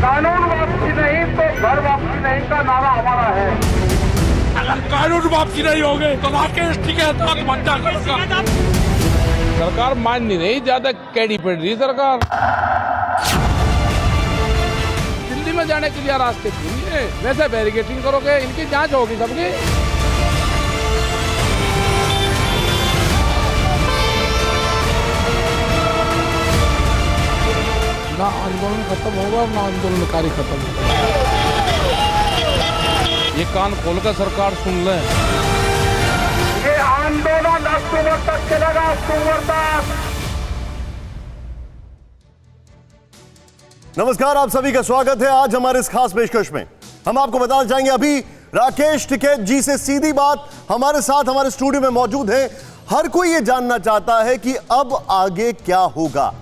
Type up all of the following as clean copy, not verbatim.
कानून वापसी नहीं तो घर वापसी नहीं का नारा हमारा है। अगर कानून वापसी नहीं होगे तो राकेश टिकैत बच्चा करूंगा। सरकार मान नहीं रही, ज्यादा कैडी पड़ रही सरकार। दिल्ली में जाने के लिए रास्ते खुली है, वैसे बैरिकेटिंग करोगे, इनकी जांच होगी सबकी। ना आंदोलन खत्म होगा और ना आंदोलनकारी खत्म होगा। ये कान खोलकर सरकार सुन ले। ये आंदोलन अक्टूबर तक चलेगा, अक्टूबर तक। नमस्कार, आप सभी का स्वागत है। आज हमारे इस खास पेशकश में हम आपको बताना चाहेंगे, अभी राकेश टिकैत जी से सीधी बात हमारे साथ हमारे स्टूडियो में मौजूद है। हर कोई ये जानना चाहता है कि अब आगे क्या होगा,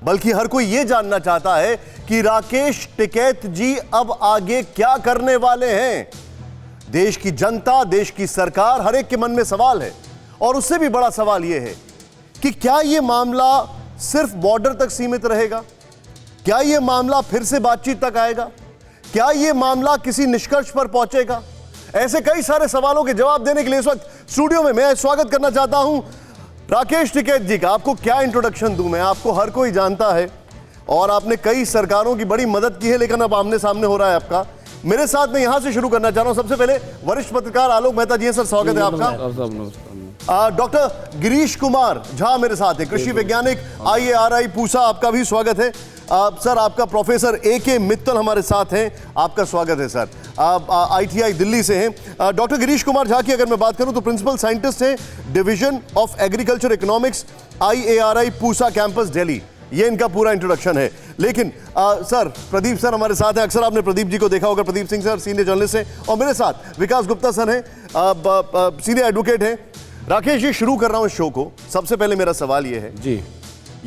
बल्कि हर कोई यह जानना चाहता है कि राकेश टिकैत जी अब आगे क्या करने वाले हैं। देश की जनता, देश की सरकार, हर एक के मन में सवाल है। और उससे भी बड़ा सवाल यह है कि क्या यह मामला सिर्फ बॉर्डर तक सीमित रहेगा? क्या यह मामला फिर से बातचीत तक आएगा? क्या यह मामला किसी निष्कर्ष पर पहुंचेगा? ऐसे कई सारे सवालों के जवाब देने के लिए इस वक्त स्टूडियो में मैं स्वागत करना चाहता हूं राकेश टिकैत जी का। आपको क्या इंट्रोडक्शन दूं मैं? आपको हर कोई जानता है और आपने कई सरकारों की बड़ी मदद की है, लेकिन अब आमने सामने हो रहा है आपका। मेरे साथ में यहां से शुरू करना चाह रहा हूं। सबसे पहले वरिष्ठ पत्रकार आलोक मेहता जी हैं। सर, स्वागत है आपका। डॉक्टर गिरीश कुमार झा मेरे साथ है, कृषि वैज्ञानिक, IARI पूसा, आपका भी स्वागत है। सर, आपका प्रोफेसर AK मित्तल हमारे साथ हैं, आपका स्वागत है सर। आप ITI दिल्ली से हैं। डॉक्टर गिरीश कुमार झा की अगर मैं बात करूं तो प्रिंसिपल साइंटिस्ट हैं, division of agriculture economics, IARI Pusa campus Delhi. ये इनका पूरा इंट्रोडक्शन है। लेकिन सर, प्रदीप सर हमारे साथ हैं। अक्सर आपने प्रदीप जी को देखा होगा। Pradeep Singh sir senior journalist हैं और मेरे साथ विकास गुप्ता सर हैं, सीनियर एडवोकेट हैं। राकेश जी, शुरू कर रहा हूं इस शो को। सबसे पहले मेरा सवाल ये है जी,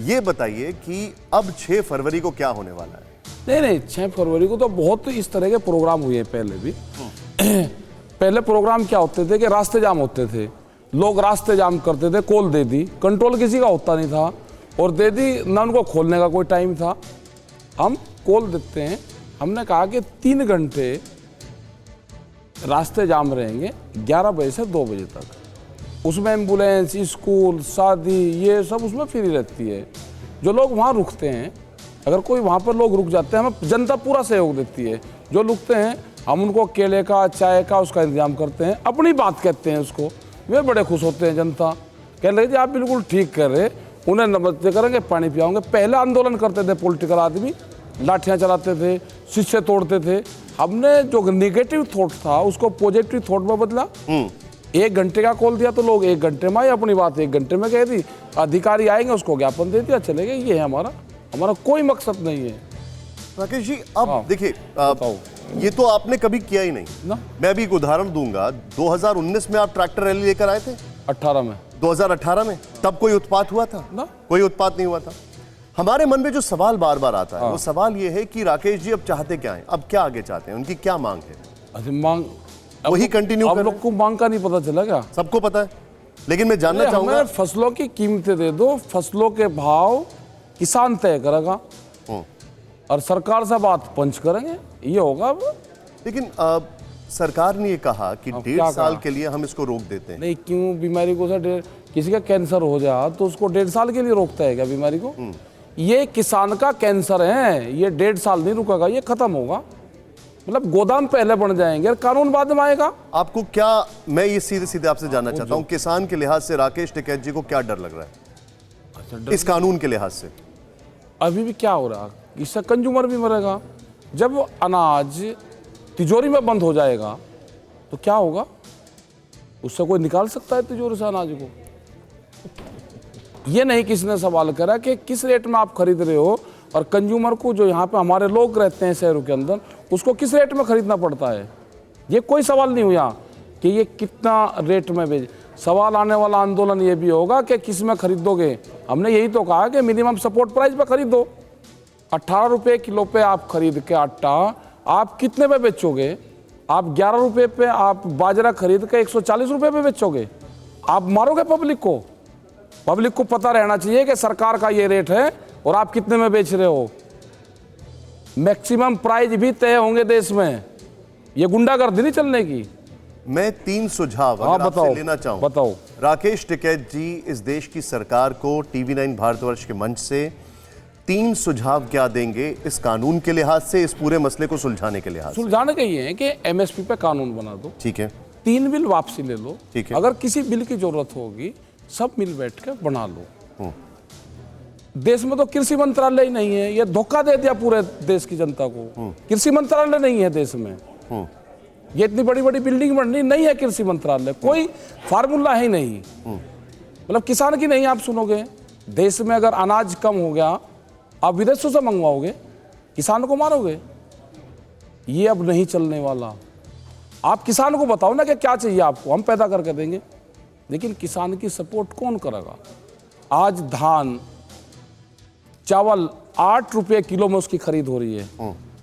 ये बताइए कि अब 6 फरवरी को क्या होने वाला है? नहीं, 6 फरवरी को तो बहुत इस तरह के प्रोग्राम हुए हैं पहले भी। पहले प्रोग्राम क्या होते थे कि रास्ते जाम होते थे, लोग रास्ते जाम करते थे, कॉल दे दी, कंट्रोल किसी का होता नहीं था और दे दी ना, उनको खोलने का कोई टाइम था। हम कॉल देते हैं, हमने कहा कि 3 घंटे रास्ते जाम रहेंगे 11 बजे से 2 बजे तक। उसमें एम्बुलेंस, स्कूल, शादी, ये सब उसमें फ्री रहती है। जो लोग वहाँ रुकते हैं, अगर कोई वहाँ पर लोग रुक जाते हैं, हमें जनता पूरा सहयोग देती है। जो रुकते हैं हम उनको केले का, चाय का, उसका इंतजाम करते हैं, अपनी बात कहते हैं उसको। वे बड़े खुश होते हैं। जनता कह रही थी आप बिल्कुल ठीक कर रहे, उन्हें नमस्ते करेंगे, पानी पियाओगे। पहले आंदोलन करते थे पॉलिटिकल आदमी, लाठियाँ चलाते थे, शीशे तोड़ते थे। हमने जो नेगेटिव थॉट था उसको पॉजिटिव थॉट में बदला। 1 घंटे का कॉल दिया तो लोग 1 घंटे में अपनी बात 1 घंटे में कह दी। अधिकारी आएंगे, उसको ज्ञापन दे दिया, चले गए। ये है हमारा कोई मकसद नहीं है। राकेश जी, अब देखिए, ये तो आपने कभी किया ही नहीं ना। मैं अभी एक उदाहरण दूंगा। 2019 में आप ट्रैक्टर रैली लेकर आए थे। 2018 में तब कोई उत्पात हुआ था ना? कोई उत्पात नहीं हुआ था। हमारे मन में जो सवाल बार बार आता है वो सवाल ये है कि राकेश जी अब चाहते क्या है, अब क्या आगे चाहते हैं, उनकी क्या मांग है? मांग वही कंटिन्यू कर। लोग को मांग का नहीं पता चला क्या? सबको पता है, लेकिन मैं जानना चाहूंगा। फसलों की कीमतें दे दो, फसलों के भाव किसान तय करेगा और सरकार से बात पंच करेंगे, ये होगा। अब लेकिन सरकार ने ये कहा कि 1.5 साल के लिए हम इसको रोक देते हैं। नहीं, क्यों? बीमारी को सर, किसी का कैंसर हो जाए तो उसको 1.5 साल के लिए रोकता है क्या बीमारी को? ये किसान का कैंसर है, ये 1.5 साल नहीं रुकेगा, ये खत्म होगा। मतलब गोदाम पहले बन जाएंगे, कानून बाद में आएगा। आपको क्या, मैं ये सीधे सीधे आपसे जानना चाहता हूँ, किसान के लिहाज से राकेश टिकैत जी को क्या डर लग रहा है इस कानून के लिहाज से? अभी भी क्या हो रहा है, इससे कंज्यूमर भी मरेगा। जब अनाज तिजोरी में बंद हो जाएगा तो क्या होगा? उससे कोई निकाल सकता है तिजोरी से अनाज को? ये नहीं किसी ने सवाल करा कि किस रेट में आप खरीद रहे हो, और कंज्यूमर को, जो यहाँ पे हमारे लोग रहते हैं शहरों के अंदर, उसको किस रेट में खरीदना पड़ता है। ये कोई सवाल नहीं हुआ कि ये कितना रेट में बेच। सवाल आने वाला आंदोलन ये भी होगा कि किस में खरीदोगे। हमने यही तो कहा कि मिनिमम सपोर्ट प्राइस पे खरीदो। 18 रुपये किलो पे आप खरीद के आटा आप कितने पे बेचोगे? आप 11 रुपये पे आप बाजरा खरीद के 140 रुपये पे बेचोगे? आप मारोगे पब्लिक को? पब्लिक को पता रहना चाहिए कि सरकार का ये रेट है और आप कितने में बेच रहे हो। मैक्सिमम प्राइस भी तय होंगे देश में, ये गुंडागर्दी नहीं चलने की। मैं 3 सुझाव हाँ, अगर आपसे बताओ, लेना चाहूं। बताओ। राकेश टिकैत जी, इस देश की सरकार को TV9 भारतवर्ष के मंच से 3 सुझाव क्या देंगे इस कानून के लिहाज से, इस पूरे मसले को सुलझाने के लिहाज से? सुलझाने का ये है कि MSP पे कानून बना दो, ठीक है, 3 बिल वापसी ले लो, ठीक है। अगर किसी बिल की जरूरत होगी सब मिल बैठ के बना लो। देश में तो कृषि मंत्रालय ही नहीं है, ये धोखा दे दिया पूरे देश की जनता को। कृषि मंत्रालय नहीं है देश में, ये इतनी बड़ी बड़ी बिल्डिंग बननी नहीं है कृषि मंत्रालय, कोई फार्मूला है ही नहीं। मतलब किसान की नहीं आप सुनोगे, देश में अगर अनाज कम हो गया आप विदेशों से मंगवाओगे, किसान को मारोगे, ये अब नहीं चलने वाला। आप किसान को बताओ ना कि क्या चाहिए आपको, हम पैदा करके देंगे, लेकिन किसान की सपोर्ट कौन करेगा? आज धान चावल 8 रुपये किलो में उसकी खरीद हो रही है।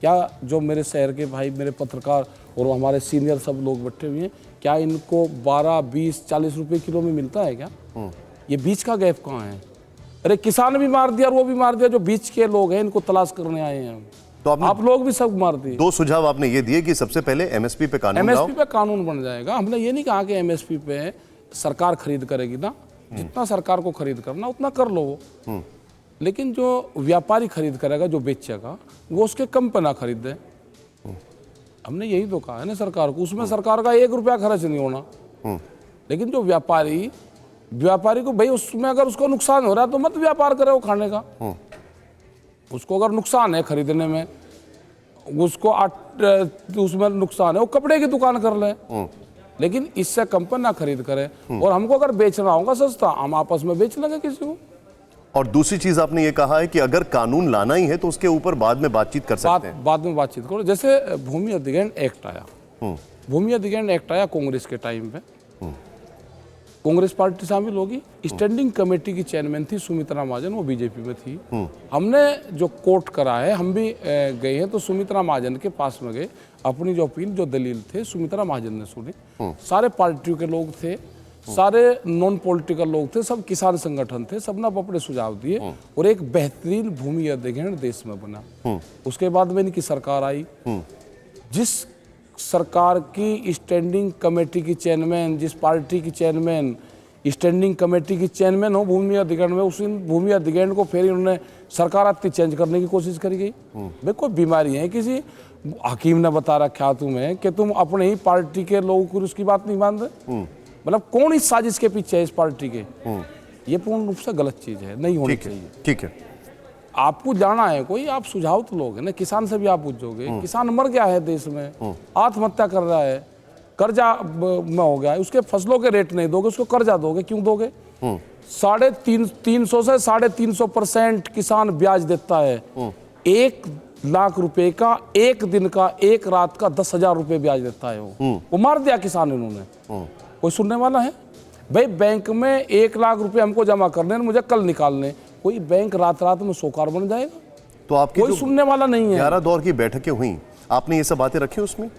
क्या जो मेरे शहर के भाई, मेरे पत्रकार और हमारे सीनियर सब लोग बैठे हुए हैं, क्या इनको 12, 20, 40 रुपये किलो में मिलता है क्या? ये बीच का गैप कहाँ है? अरे किसान भी मार दिया और वो भी मार दिया, जो बीच के लोग हैं इनको तलाश करने आए हैं। तो आप लोग भी सब मार दिए। 2 सुझाव आपने ये दिए कि सबसे पहले MSP पे कानून लाओ। MSP पे कानून बन जाएगा। हमने ये नहीं कहा कि MSP पे सरकार खरीद करेगी ना, जितना सरकार को खरीद करना उतना कर लो, लेकिन जो व्यापारी खरीद करेगा, जो बेचेगा, वो उसके कम पे ना खरीदे। हमने यही तो कहा है ना सरकार को, उसमें सरकार का 1 रुपया खर्च नहीं होना। लेकिन जो व्यापारी को भाई उसमें अगर उसको नुकसान हो रहा है तो मत व्यापार करे वो खाने का। उसको अगर नुकसान है खरीदने में, उसको उसमें नुकसान है, वो कपड़े की दुकान कर ले, लेकिन इससे कम पर ना खरीद करे। और हमको अगर बेचना होगा सस्ता, हम आपस में बेच लेंगे किसी को। और दूसरी चीज आपने ये कहा है कि अगर कानून लाना ही है तो उसके ऊपर बाद में बातचीत कर सकते हैं। बाद में बातचीत करो। जैसे भूमि अधिग्रहण एक्ट आया, भूमि अधिग्रहण एक्ट आया कांग्रेस के टाइम पे, कांग्रेस पार्टी शामिल होगी। स्टैंडिंग कमेटी की चेयरमैन थी सुमित्रा महाजन, वो बीजेपी में थी। हमने जो कोर्ट करा है, हम भी गए हैं तो सुमित्रा महाजन के पास में गए, अपनी जो अपील, जो दलील थे सुमित्रा महाजन ने सुनी। सारे पार्टियों के लोग थे, सारे नॉन पॉलिटिकल लोग थे, सब किसान संगठन थे, सबने अपने सुझाव दिए और एक बेहतरीन भूमि अधिग्रहण देश में बना। उसके बाद में इनकी सरकार आई। जिस सरकार की स्टैंडिंग कमेटी की चेयरमैन, जिस पार्टी की चेयरमैन स्टैंडिंग कमेटी की चेयरमैन हो भूमि अधिग्रहण में, उस भूमि अधिग्रहण को फिर इन्होंने सरकार आती चेंज करने की कोशिश करी गई। भाई कोई बीमारी है, किसी हकीम ने बता रखा तुम्हें कि तुम अपने ही पार्टी के लोगों को उसकी बात नहीं मान रहे। मतलब कौन इस साजिश के पीछे है इस पार्टी के? ये पूर्ण रूप से गलत चीज है, नहीं होनी चाहिए। ठीक है, आपको जाना है कोई, आप सुझाव तो लोगे ना, किसान से भी आप पूछोगे। किसान मर गया है देश में, आत्महत्या कर रहा है, कर्जा में हो गया है, उसके फसलों के रेट नहीं दोगे, उसको कर्जा दोगे, क्यों दोगे? 350 से 350% किसान ब्याज देता है। 1 लाख रुपए का, एक दिन का, एक रात का 10,000 रुपए ब्याज देता है। वो मार दिया किसान इन्होंने। कोई सुनने वाला है? भाई बैंक में 1 लाख रुपए हमको जमा करने, मुझे कल निकालने, कोई बैंक रात में सोकार बन जाएगा? तो आपकी कोई सुनने वाला नहीं है। 11 दौर की बैठकें हुई, आपने ये सब बातें रखी उसमें?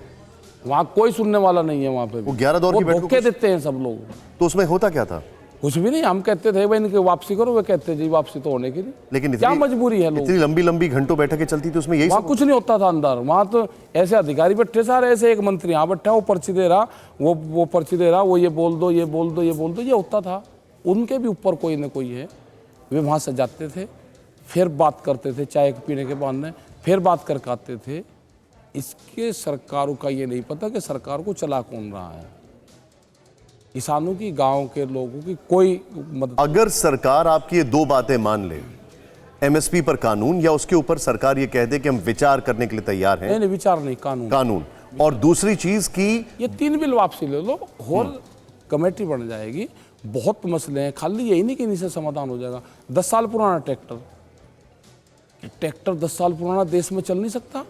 वहाँ कोई सुनने वाला नहीं है। वहाँ पे वो 11 दौर की बैठक धोखे देते हैं सब लोग। तो उसमें होता क्या था? कुछ भी नहीं, हम कहते थे भाई इनकी वापसी करो, वे कहते जी वापसी तो होने की नहीं। लेकिन क्या मजबूरी है लोग? इतनी लंबी घंटों बैठकें चलती थी, उसमें यही वहाँ कुछ नहीं होता था अंदर। वहाँ तो ऐसे अधिकारी बैठे सारे, ऐसे एक मंत्री यहाँ बैठा, वो पर्ची दे रहा, वो पर्ची दे रहा, वो ये बोल दो, ये बोल दो, ये बोल दो, ये होता था। उनके भी ऊपर कोई न कोई है, वे वहाँ से जाते थे, फिर बात करते थे, चाय पीने के बाद में फिर बात करके आते थे। इसके सरकारों का ये नहीं पता कि सरकार को चला कौन रहा है। किसानों की, गांव के लोगों की कोई मदद। अगर सरकार आपकी ये 2 बातें मान ले, MSP पर कानून, या उसके ऊपर सरकार ये कह दे कि हम विचार करने के लिए तैयार हैं। नहीं, विचार नहीं, कानून। और दूसरी चीज की ये 3 बिल वापसी ले लो, होल कमेटी बन जाएगी। बहुत मसले हैं, खाली यही नहीं कि इनसे समाधान हो जाएगा। 10 साल पुराना ट्रैक्टर 10 साल पुराना देश में चल नहीं सकता।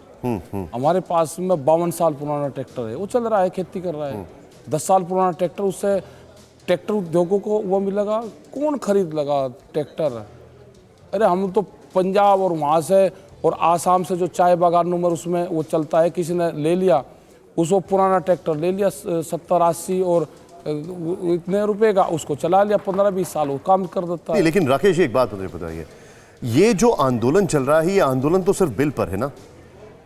हमारे पास में 52 साल पुराना ट्रैक्टर है, वो चल रहा है, खेती कर रहा है। 10 साल पुराना ट्रैक्टर, उससे ट्रैक्टर उद्योगों को वो मिलेगा, कौन खरीद लगा ट्रैक्टर? अरे हम तो पंजाब और वहाँ से और आसाम से जो चाय बागानों में उसमें वो चलता है, किसी ने ले लिया, उसको पुराना ट्रैक्टर ले लिया 70-80 और इतने रुपए का, उसको चला लिया 15-20 साल, वो काम कर देता है। लेकिन राकेश एक बात मुझे बताइए, ये जो आंदोलन चल रहा है, ये आंदोलन तो सिर्फ बिल पर है ना?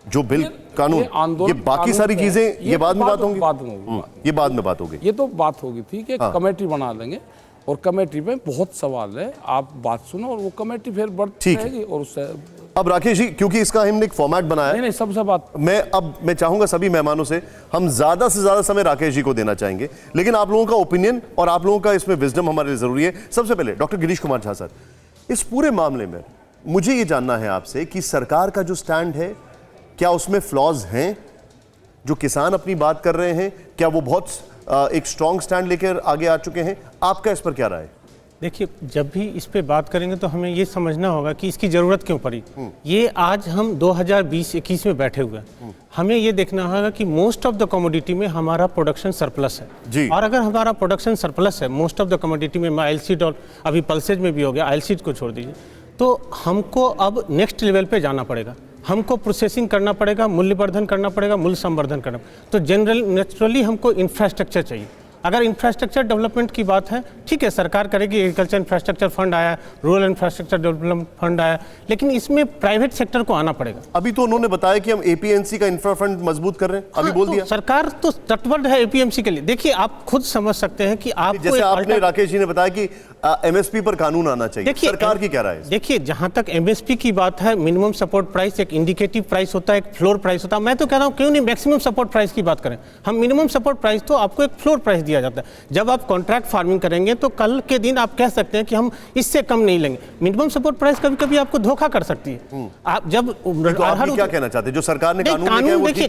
जो बिल कानून, ये बाकी सारी चीजें ये बाद में बात होंगी, ये बाद में बात होगी, ये तो बात होगी, ठीक है। कमेटी बना लेंगे और कमेटी में बहुत सवाल है, आप बात सुनो और वो कमेटी फिर बढ़ती रहेगी और उससे। अब राकेश जी, क्योंकि इसका हमने एक फॉर्मेट बनाया है, नहीं सबसे बात मैं चाहूंगा सभी मेहमानों से हम ज्यादा से ज्यादा समय राकेश जी को देना चाहेंगे, लेकिन आप लोगों का ओपिनियन और आप लोगों का इसमें विजडम हमारे लिए जरूरी है। सबसे पहले डॉक्टर गिरीश कुमार झा सर, इस पूरे मामले में मुझे ये जानना है आपसे कि सरकार का जो स्टैंड है, क्या उसमें फ्लॉज हैं? जो किसान अपनी बात कर रहे हैं, क्या वो बहुत एक स्ट्रॉन्ग स्टैंड लेकर आगे आ चुके हैं? आपका इस पर क्या राय है? देखिए, जब भी इस पे बात करेंगे तो हमें ये समझना होगा कि इसकी ज़रूरत क्यों पड़ी। ये आज हम 2020-21 में बैठे हुए हैं, हमें ये देखना होगा कि मोस्ट ऑफ द कमोडिटी में हमारा प्रोडक्शन सरप्लस है जी। और अगर हमारा प्रोडक्शन सरप्लस है मोस्ट ऑफ द कमोडिटी में, ऑयल सीड और अभी पल्सेज में भी हो गया, ऑयल सीड को छोड़ दीजिए, तो हमको अब नेक्स्ट लेवल पे जाना पड़ेगा। हमको प्रोसेसिंग करना पड़ेगा, मूल्यवर्धन करना पड़ेगा, मूल्य संवर्धन करना पड़ेगा। तो नेचुरली हमको इंफ्रास्ट्रक्चर चाहिए। अगर इंफ्रास्ट्रक्चर डेवलपमेंट की बात है, ठीक है, सरकार करेगी, एग्रीकल्चर इंफ्रास्ट्रक्चर फंड आया, रूरल इंफ्रास्ट्रक्चर डेवलपमेंट फंड आया, लेकिन इसमें प्राइवेट सेक्टर को आना पड़ेगा। अभी तो उन्होंने बताया कि हम एपीएमसी का इंफ्रा फंड मजबूत कर रहे हैं, अभी बोल दिया। सरकार तो तटबद्ध है एपीएमसी के लिए। देखिए, आप खुद समझ सकते हैं कि आपको, जैसे आपने राकेश जी ने बताया कि एमएसपी पर कानून आना चाहिए, सरकार की क्या राय है? देखिए, जहां तक एमएसपी की बात है, मिनिमम सपोर्ट प्राइस एक इंडिकेटिव प्राइस होता है, एक फ्लोर प्राइस होता है। मैं तो कह रहा हूं क्यों नहीं मैक्सिमम सपोर्ट प्राइस की बात करें हम। मिनिमम सपोर्ट प्राइस तो आपको एक फ्लोर प्राइस दिया जाता है। जब आप कॉन्ट्रैक्ट फार्मिंग करेंगे तो कल के दिन आप कह सकते हैं कि हम इससे कम नहीं लेंगे। मिनिमम सपोर्ट प्राइस कभी कभी आपको धोखा कर सकती है। आप जब तो आप क्या कहना चाहते हैं, जो सरकार ने कानून देखिए,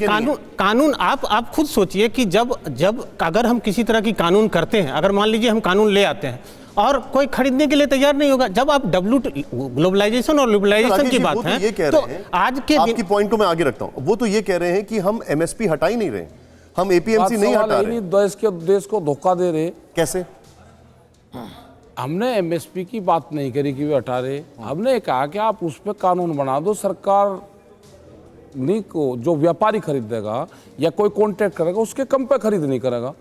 कानून आप खुद सोचिए कि जब अगर हम किसी तरह की कानून करते हैं, अगर मान लीजिए हम कानून ले आते हैं और कोई खरीदने के लिए तैयार नहीं होगा, जब आप ग्लोबलाइजेशन और लिबरलाइजेशन की बात है, तो आज के आपकी पॉइंट को मैं आगे रखता हूं। वो तो ये कह रहे हैं कि हम एमएसपी हटा ही नहीं रहे, हम एपीएमसी नहीं हटा रहे, देश को धोखा दे रहे। कैसे? हमने एमएसपी की बात नहीं करी कि वे हटा रहे, हमने कहा कि आप उस पर कानून बना दो, सरकार नहीं को जो व्यापारी खरीदेगा या कोई कॉन्ट्रैक्ट करेगा उसके कम पे खरीद नहीं करेगा,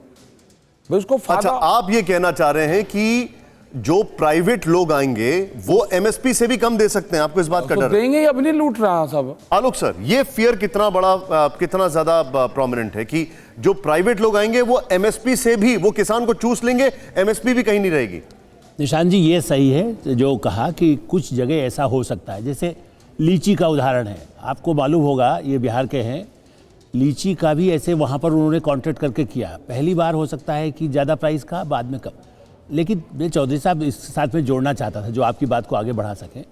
उसको फायदा। अच्छा, आप ये कहना चाह रहे हैं कि जो प्राइवेट लोग आएंगे वो एमएसपी से भी कम दे सकते हैं, आपको इस बात का डर? देंगे, अब नहीं लूट रहा सब। आलोक सर, ये फियर कितना बड़ा, कितना ज्यादा प्रोमिनेंट है कि जो प्राइवेट लोग आएंगे वो एमएसपी से भी, वो किसान को चूस लेंगे, एमएसपी भी कहीं नहीं रहेगी? निशान जी, ये सही है जो कहा कि कुछ जगह ऐसा हो सकता है। जैसे लीची का उदाहरण है, आपको मालूम होगा, ये बिहार के हैं, लीची का भी ऐसे वहाँ पर उन्होंने कॉन्ट्रैक्ट करके किया। पहली बार हो सकता है कि ज़्यादा प्राइस का, बाद में कम। लेकिन मैं चौधरी साहब इस साथ में जोड़ना चाहता था जो आपकी बात को आगे बढ़ा सकें।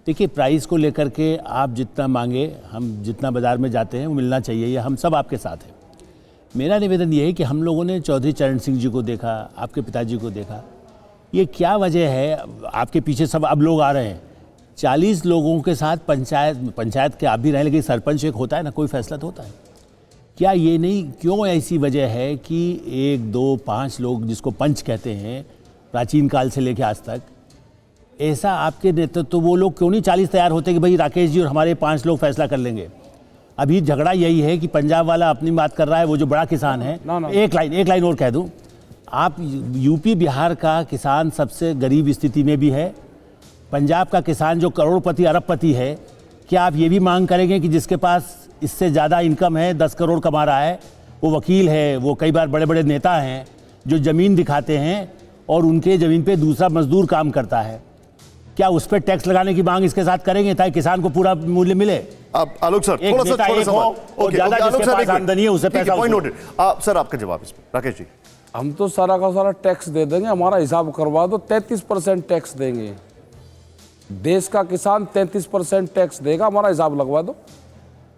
देखिए, प्राइस को लेकर के आप जितना मांगे, हम जितना बाज़ार में जाते हैं वो मिलना चाहिए, ये हम सब आपके साथ हैं। मेरा निवेदन ये है कि हम लोगों ने चौधरी चरण सिंह जी को देखा, आपके पिताजी को देखा, ये क्या वजह है? आपके पीछे सब अब लोग आ रहे हैं, 40 लोगों के साथ पंचायत के आप भी रहे, लेकिन सरपंच एक होता है ना, कोई फैसला तो होता है। क्या ये नहीं, क्यों ऐसी वजह है कि 1, 2, 5 लोग जिसको पंच कहते हैं प्राचीन काल से लेकर आज तक, ऐसा आपके नेतृत्व तो वो लोग क्यों नहीं 40 तैयार होते कि भाई राकेश जी और हमारे 5 लोग फैसला कर लेंगे? अभी झगड़ा यही है कि पंजाब वाला अपनी बात कर रहा है, वो जो बड़ा किसान है। एक लाइन और कह दूं, आप यूपी बिहार का किसान सबसे गरीब स्थिति में भी है, पंजाब का किसान जो करोड़पति अरबपति है, क्या आप ये भी मांग करेंगे कि जिसके पास इससे ज़्यादा इनकम है, 10 करोड़ कमा रहा है, वो वकील है, वो कई बार बड़े बड़े नेता हैं जो ज़मीन दिखाते हैं और उनके ज़मीन पे दूसरा मजदूर काम करता है, क्या उस पर टैक्स लगाने की मांग इसके साथ करेंगे ताकि किसान को पूरा मूल्य मिले? अब आलोक सर, थोड़ा सा आमदनी है उसे पैसा पॉइंट नोटेड। सर, आपका जवाब इस पर राकेश जी। हम तो सारा का सारा टैक्स दे देंगे, हमारा हिसाब करवा दो, 33% टैक्स देंगे। देश का किसान 33% टैक्स देगा, हमारा हिसाब लगवा दो।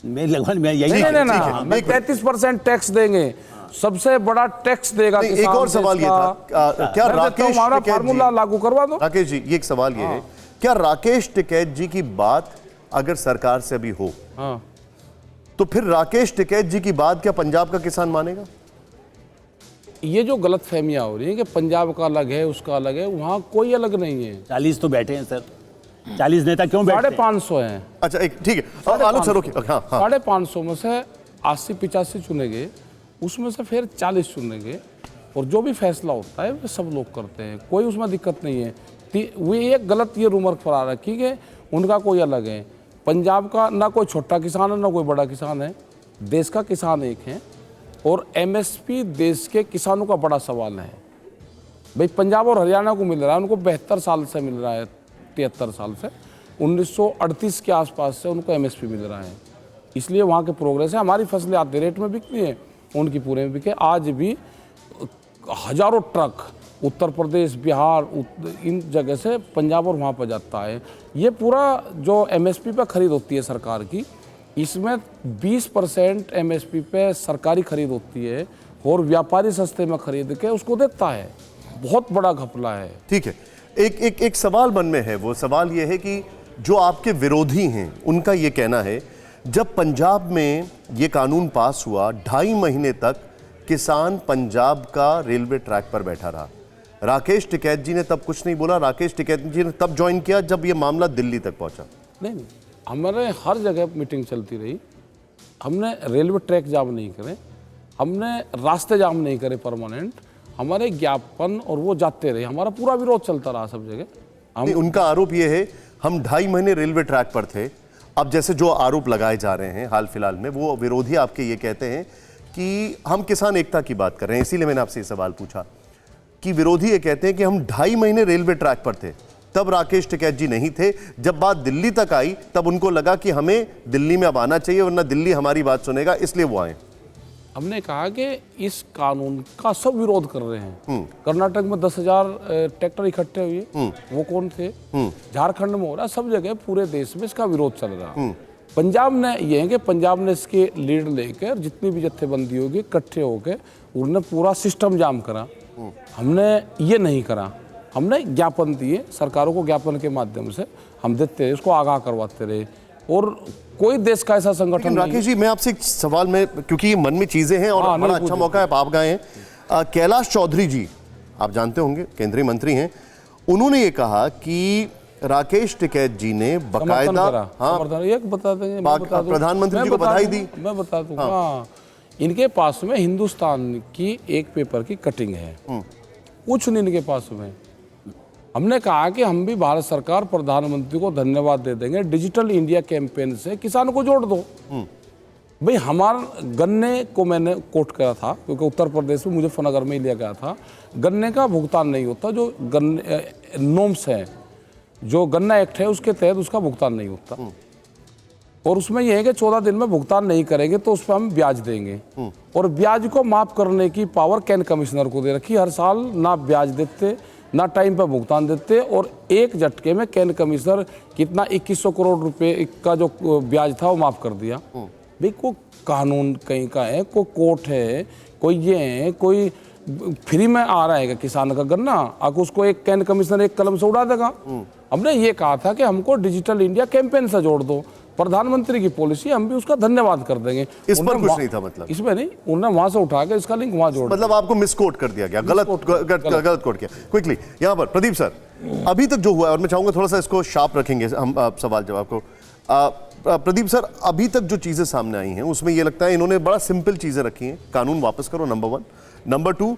मैं यही नहीं, 33% टैक्स देंगे, सबसे बड़ा टैक्स देगा किसान। एक और सवाल ये था, क्या राकेश हमारा फार्मूला लागू करवा दो। राकेश जी, ये एक सवाल ये है, क्या राकेश टिकैत जी की बात अगर सरकार से भी हो, तो फिर राकेश टिकैत जी की बात क्या पंजाब का किसान मानेगा? ये जो गलत फहमियां हो रही है कि पंजाब का अलग है, उसका अलग है, वहां कोई अलग नहीं है। 40 तो बैठे हैं सर, 40 नेता क्यों बैठे? 550 हैं। अच्छा, एक ठीक है, आलोक सर, ओके, हाँ, 550 में से 80-85 चुनेंगे, उसमें से फिर 40 चुनेंगे, और जो भी फैसला होता है वो सब लोग करते हैं, कोई उसमें दिक्कत नहीं है। वो एक गलत ये रूमर फैला रखी कि उनका कोई अलग है। पंजाब का ना कोई छोटा किसान है ना कोई बड़ा किसान है, देश का किसान एक है। और एमएसपी देश के किसानों का बड़ा सवाल है। भाई पंजाब और हरियाणा को मिल रहा है, उनको 72 साल से मिल रहा है, 73 साल से, 1938 के आसपास से उनको एमएसपी मिल रहा है, इसलिए वहाँ के प्रोग्रेस है। हमारी फसलें आधे रेट में बिकती हैं, उनकी पूरे में बिके। आज भी हजारों ट्रक उत्तर प्रदेश, बिहार, इन जगह से पंजाब और वहाँ पर जाता है। ये पूरा जो एमएसपी पे खरीद होती है सरकार की, इसमें 20% एमएसपी पे सरकारी खरीद होती है और व्यापारी सस्ते में खरीद के उसको देता है। बहुत बड़ा घपला है। ठीक है, एक सवाल मन में है। वो सवाल ये है कि जो आपके विरोधी हैं उनका ये कहना है, जब पंजाब में ये कानून पास हुआ 2.5 महीने तक किसान पंजाब का रेलवे ट्रैक पर बैठा रहा। राकेश टिकैत जी ने तब कुछ नहीं बोला। राकेश टिकैत जी ने तब ज्वाइन किया जब ये मामला दिल्ली तक पहुंचा। नहीं, हमारे हर जगह मीटिंग चलती रही। हमने रेलवे ट्रैक जाम नहीं करे, हमने रास्ते जाम नहीं करे परमानेंट, हमारे ज्ञापन और वो जाते रहे, हमारा पूरा विरोध चलता रहा सब जगह। उनका आरोप ये है हम 2.5 महीने रेलवे ट्रैक पर थे। अब जैसे जो आरोप लगाए जा रहे हैं हाल फिलहाल में, वो विरोधी आपके ये कहते हैं कि हम किसान एकता की बात कर रहे हैं। इसीलिए मैंने आपसे ये सवाल पूछा कि विरोधी ये कहते हैं कि हम 2.5 महीने रेलवे ट्रैक पर थे, तब राकेश टिकैत जी नहीं थे। जब बात दिल्ली तक आई तब उनको लगा कि हमें दिल्ली में अब आना चाहिए, वरना दिल्ली हमारी बात सुनेगा, इसलिए वो आए। हमने कहा कि इस कानून का सब विरोध कर रहे हैं। कर्नाटक में 10,000 ट्रैक्टर इकट्ठे हुए, वो कौन थे? झारखंड में हो रहा, सब जगह पूरे देश में इसका विरोध चल रहा। पंजाब ने ये है कि पंजाब ने इसके लीड लेकर जितनी भी जत्थेबंदी होगी इकट्ठे होकर उन्होंने पूरा सिस्टम जाम करा। हमने ये नहीं करा, हमने ज्ञापन दिए, सरकारों को ज्ञापन के माध्यम से हम देते रहे, उसको आगाह करवाते रहे। और कोई देश का ऐसा संगठन। राकेश जी, मैं आपसे एक सवाल में, क्योंकि मन में चीजें हैं और बड़ा अच्छा मौका है, आप गए हैं। कैलाश चौधरी जी, आप जानते होंगे, केंद्रीय मंत्री हैं, उन्होंने ये कहा कि राकेश टिकैत जी ने बकायदा प्रधानमंत्री जी को बधाई दी। मैं बता दूंगा। हाँ, इनके पास में हिंदुस्तान की एक पेपर की कटिंग है, कुछ नहीं इनके पास में। हमने कहा कि हम भी भारत सरकार प्रधानमंत्री को धन्यवाद दे देंगे, डिजिटल इंडिया कैंपेन से किसान को जोड़ दो। भाई हमारा गन्ने को मैंने कोट करा था, क्योंकि उत्तर प्रदेश में मुजफ्फरनगर में ही लिया गया था। गन्ने का भुगतान नहीं होता, जो गन्ने नॉर्म्स है, जो गन्ना एक्ट है उसके तहत उसका भुगतान नहीं होता। और उसमें यह है कि 14 दिन में भुगतान नहीं करेंगे तो उस पर हम ब्याज देंगे। और ब्याज को माफ करने की पावर कैन कमिश्नर को दे रखी। हर साल ना ब्याज देते ना टाइम पर भुगतान देते, और एक झटके में कैन कमिश्नर कितना 2100 करोड़ रुपए का जो ब्याज था वो माफ कर दिया। भाई कोई कानून कहीं का है, कोई कोर्ट है, कोई ये है, कोई फ्री में आ रहा है किसान का गन्ना, आकर उसको एक कैन कमिश्नर एक कलम से उड़ा देगा। हमने ये कहा था कि हमको डिजिटल इंडिया कैंपेन से जोड़ दो, प्रधानमंत्री की पॉलिसी, हम भी उसका धन्यवाद कर देंगे। इस पर कुछ नहीं था, मतलब इसमें नहीं, उन्होंने वहां से उठा के इसका लिंक वहां जोड़, मतलब आपको मिसकोट कर दिया गया, गलत कोट किया। क्विकली यहाँ पर प्रदीप सर, अभी तक जो हुआ है, और मैं चाहूंगा थोड़ा सा इसको शार्प रखेंगे हम सवाल जवाब को। प्रदीप सर, अभी तक जो चीजें सामने आई हैं उसमें ये लगता है इन्होंने बड़ा सिंपल चीजें रखी हैं। कानून वापस करो, नंबर 1। नंबर 2,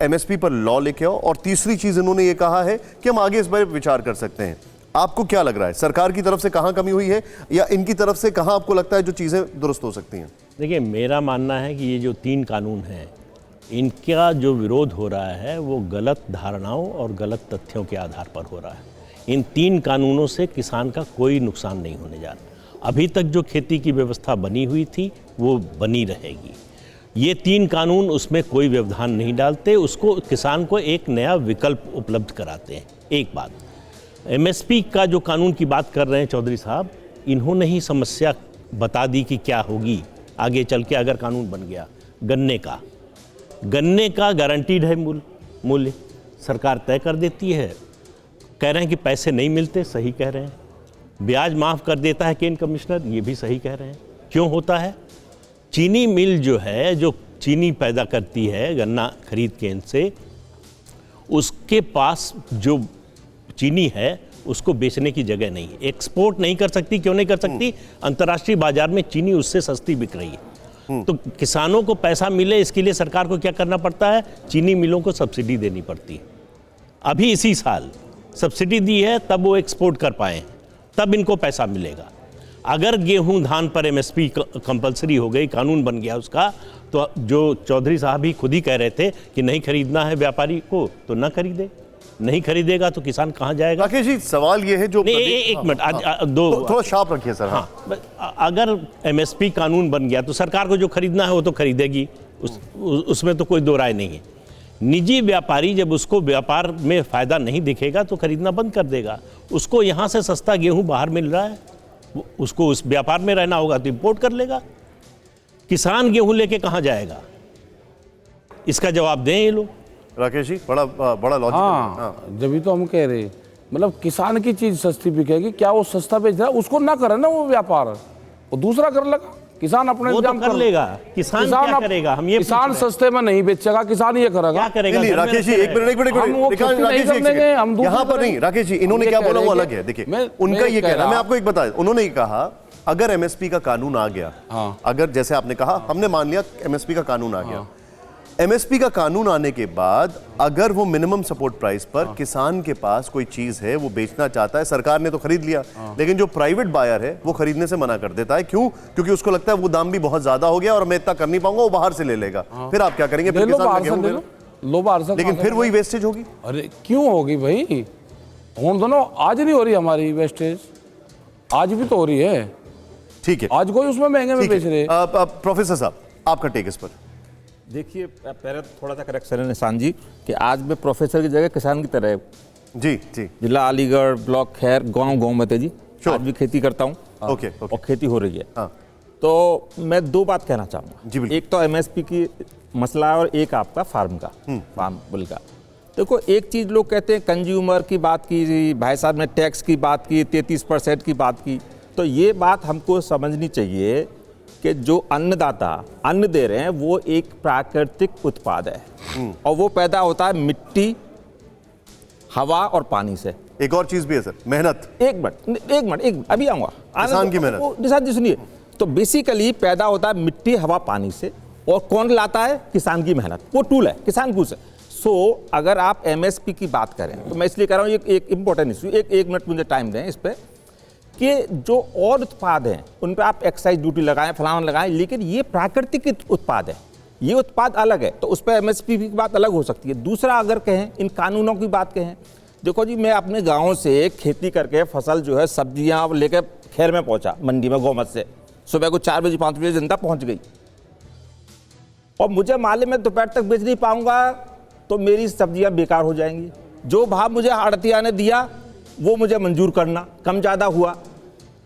एमएसपी पर लॉ लेके आओ। और तीसरी चीज इन्होंने ये कहा है कि हम आगे इस पर विचार कर सकते हैं। आपको क्या लग रहा है, सरकार की तरफ से कहां कमी हुई है, या इनकी तरफ से कहां आपको लगता है जो चीजें दुरुस्त हो सकती हैं? देखिए, मेरा मानना है कि ये जो 3 कानून हैं, इनका जो विरोध हो रहा है वो गलत धारणाओं और गलत तथ्यों के आधार पर हो रहा है। इन 3 कानूनों से किसान का कोई नुकसान नहीं होने जा रहा। अभी तक जो खेती की व्यवस्था बनी हुई थी वो बनी रहेगी। ये 3 कानून उसमें कोई व्यवधान नहीं डालते, उसको किसान को एक नया विकल्प उपलब्ध कराते हैं। एक बात, एमएसपी का जो कानून की बात कर रहे हैं चौधरी साहब, इन्होंने ही समस्या बता दी कि क्या होगी आगे चल के अगर कानून बन गया। गन्ने का गारंटीड है मूल्य सरकार तय कर देती है। कह रहे हैं कि पैसे नहीं मिलते, सही कह रहे हैं। ब्याज माफ़ कर देता है केन कमिश्नर, ये भी सही कह रहे हैं। क्यों होता है? चीनी मिल जो है, जो चीनी पैदा करती है गन्ना खरीद के इनसे, उसके पास जो चीनी है उसको बेचने की जगह नहीं है, एक्सपोर्ट नहीं कर सकती। क्यों नहीं कर सकती? अंतर्राष्ट्रीय बाजार में चीनी उससे सस्ती बिक रही है। तो किसानों को पैसा मिले, इसके लिए सरकार को क्या करना पड़ता है? चीनी मिलों को सब्सिडी देनी पड़ती है। अभी इसी साल सब्सिडी दी है, तब वो एक्सपोर्ट कर पाए। तब इनको पैसा मिलेगा। अगर गेहूं धान पर एमएसपी कंपलसरी हो गई, कानून बन गया उसका, तो जो चौधरी साहब ही खुद ही कह रहे थे कि नहीं खरीदना है व्यापारी को तो ना खरीदे, नहीं खरीदेगा तो किसान कहाँ जाएगा। राकेश जी सवाल ये है जो एक मिनट दो थोड़ा शार्प रखिए सर। हाँ, अगर एमएसपी कानून बन गया तो सरकार को जो खरीदना है वो तो खरीदेगी, उसमें तो कोई दो राय नहीं है। निजी व्यापारी जब उसको व्यापार में फायदा नहीं दिखेगा तो खरीदना बंद कर देगा। उसको यहाँ से सस्ता गेहूं बाहर मिल रहा है, उसको उस व्यापार में रहना होगा तो इंपोर्ट कर लेगा। किसान गेहूं लेके कहाँ जाएगा, इसका जवाब दें ये लोग। राकेश जी बड़ा लॉजिकल। हाँ, जब तो हम कह रहे मतलब किसान की चीज सस्ती बिकेगी, क्या वो सस्ता बेच रहा है उसको ना करे ना वो व्यापार, वो दूसरा कर लेगा। किसान अपने वो तो कर लेगा, किसान क्या करेगा? हम ये किसान सस्ते में नहीं बेचेगा, किसान ये करेगा। क्या करेगा? राकेश जी एक मिनट यहाँ पर नहीं। राकेश जी इन्होंने क्या बोला वो अलग है। देखिए उनका ये कहना, मैं आपको एक बता, उन्होंने कहा अगर एमएसपी का कानून आ गया, अगर जैसे आपने कहा हमने मान लिया एमएसपी का कानून आ गया, एमएसपी का कानून आने के बाद अगर वो मिनिमम सपोर्ट प्राइस पर किसान के पास कोई चीज है वो बेचना चाहता है, सरकार ने तो खरीद लिया, लेकिन जो प्राइवेट बायर है वो खरीदने से मना कर देता है। क्यों? क्योंकि उसको लगता है वो दाम भी बहुत ज्यादा हो गया और मैं इतना कर नहीं पाऊंगा, वो बाहर से ले लेगा। फिर आप क्या करेंगे? फिर लेकिन फिर वही वेस्टेज होगी। अरे क्यों होगी भाई, हम दोनों आज नहीं हो रही हमारी वेस्टेज, आज भी तो हो रही है। ठीक है, आज कोई उसमें महंगे में बेच रहे। प्रोफेसर साहब आपका टेक इस पर। देखिए पहले थोड़ा सा करेक्शन है निशान जी कि आज मैं प्रोफेसर की जगह किसान की तरह जी जिला अलीगढ़ ब्लॉक खैर गांव में थे जी, आज भी खेती करता हूँ। ओके। और खेती हो रही है। हाँ। तो मैं दो बात कहना चाहूँगा जी, एक तो एमएसपी की मसला है और एक आपका फार्म बिल का। देखो एक चीज़ लोग कहते हैं कंज्यूमर की बात की, भाई साहब ने टैक्स की बात की, 33% की बात की, तो ये बात हमको समझनी चाहिए कि जो अन्नदाता अन्न दे रहे हैं वो एक प्राकृतिक उत्पाद है और वो पैदा होता है मिट्टी, हवा और पानी से। एक और चीज भी है सर, मेहनत। एक मिनट अभी आऊंगा। किसान की मेहनत। निशान जी सुनिए, तो बेसिकली पैदा होता है मिट्टी, हवा, पानी से, और कौन लाता है? किसान की मेहनत। वो टूल है, किसान टूल है। सो अगर आप एमएसपी की बात करें तो मैं इसलिए कह रहा हूँ एक इंपॉर्टेंट इशू, एक मिनट मुझे टाइम दें इस पर, कि जो और उत्पाद हैं उन पर आप एक्साइज ड्यूटी लगाएं, फलाना लगाएं, लेकिन ये प्राकृतिक उत्पाद है, ये उत्पाद अलग है, तो उस पर एमएसपी की बात अलग हो सकती है। दूसरा अगर कहें इन कानूनों की बात कहें, देखो जी मैं अपने गांव से खेती करके फसल जो है सब्जियां लेकर खैर में पहुंचा, मंडी में गौमत से, सुबह को 4 बजे 5 बजे जनता पहुंच गई और मुझे मालूम है दोपहर तक बेच नहीं पाऊंगा तो मेरी सब्जियां बेकार हो जाएंगी। जो भाव मुझे आड़तिया ने दिया वो मुझे मंजूर करना, कम ज़्यादा हुआ।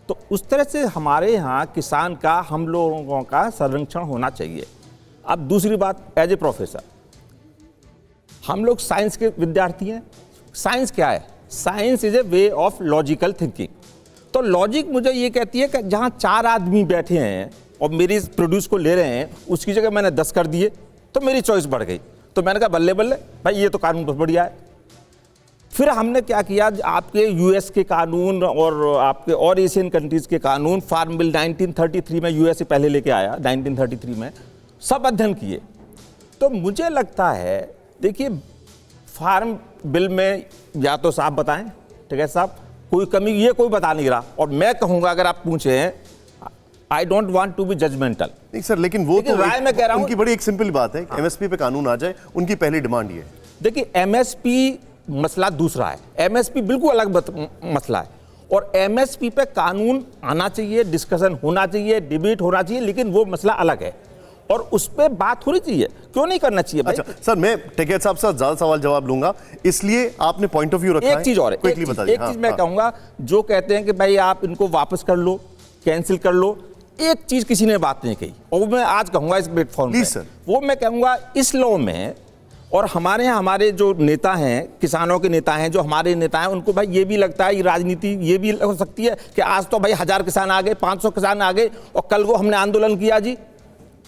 तो उस तरह से हमारे यहाँ किसान का, हम लोगों का संरक्षण होना चाहिए। अब दूसरी बात, एज ए प्रोफेसर हम लोग साइंस के विद्यार्थी हैं। साइंस क्या है? Science is a way of logical thinking. तो लॉजिक मुझे ये कहती है कि जहाँ 4 आदमी बैठे हैं और मेरी प्रोड्यूस को ले रहे हैं, उसकी जगह मैंने 10 कर दिए तो मेरी चॉइस बढ़ गई। तो मैंने कहा बल्ले बल्ले भाई ये तो कानून बहुत बढ़िया है। फिर हमने क्या किया, आपके यूएस के कानून और आपके और एशियन कंट्रीज़ के कानून, फार्म बिल 1933 में यूएस से पहले लेके आया, 1933 में सब अध्ययन किए। तो मुझे लगता है, देखिए फार्म बिल में या तो साहब बताएं, ठीक है साहब, कोई कमी ये कोई बता नहीं रहा, और मैं कहूँगा अगर आप पूछें, I don't want to be judgmental. नहीं सर, लेकिन वो तो राय मैं कह रहा हूं, उनकी बड़ी एक सिंपल बात है, एमएसपी पे कानून आ जाए, उनकी पहली डिमांड ये है। देखिए एमएसपी मसला दूसरा है, एमएसपी बिल्कुल अलग मसला है, और एमएसपी पे कानून आना चाहिए, डिस्कशन होना चाहिए, डिबेट होना चाहिए, लेकिन वो मसला अलग है और उस पर बात होनी चाहिए। क्यों नहीं करना चाहिए भाई? अच्छा सर, मैं टिकैत साहब से ज्यादा सवाल जवाब लूंगा, इसलिए आपने पॉइंट ऑफ व्यू रखा है। एक चीज और है, एक चीज मैं कहूंगा, जो कहते हैं कि भाई आप इनको वापस कर लो, कैंसिल कर लो, एक चीज किसी ने बात नहीं कही और मैं आज कहूंगा इस प्लेटफॉर्म पे, वो मैं कहूंगा इस लॉ में, और हमारे यहाँ हमारे जो नेता हैं, किसानों के नेता हैं, जो हमारे नेता हैं, उनको भाई ये भी लगता है, ये राजनीति ये भी हो सकती है कि आज तो भाई 1000 किसान आ गए, 500 किसान आ गए और कल को हमने आंदोलन किया जी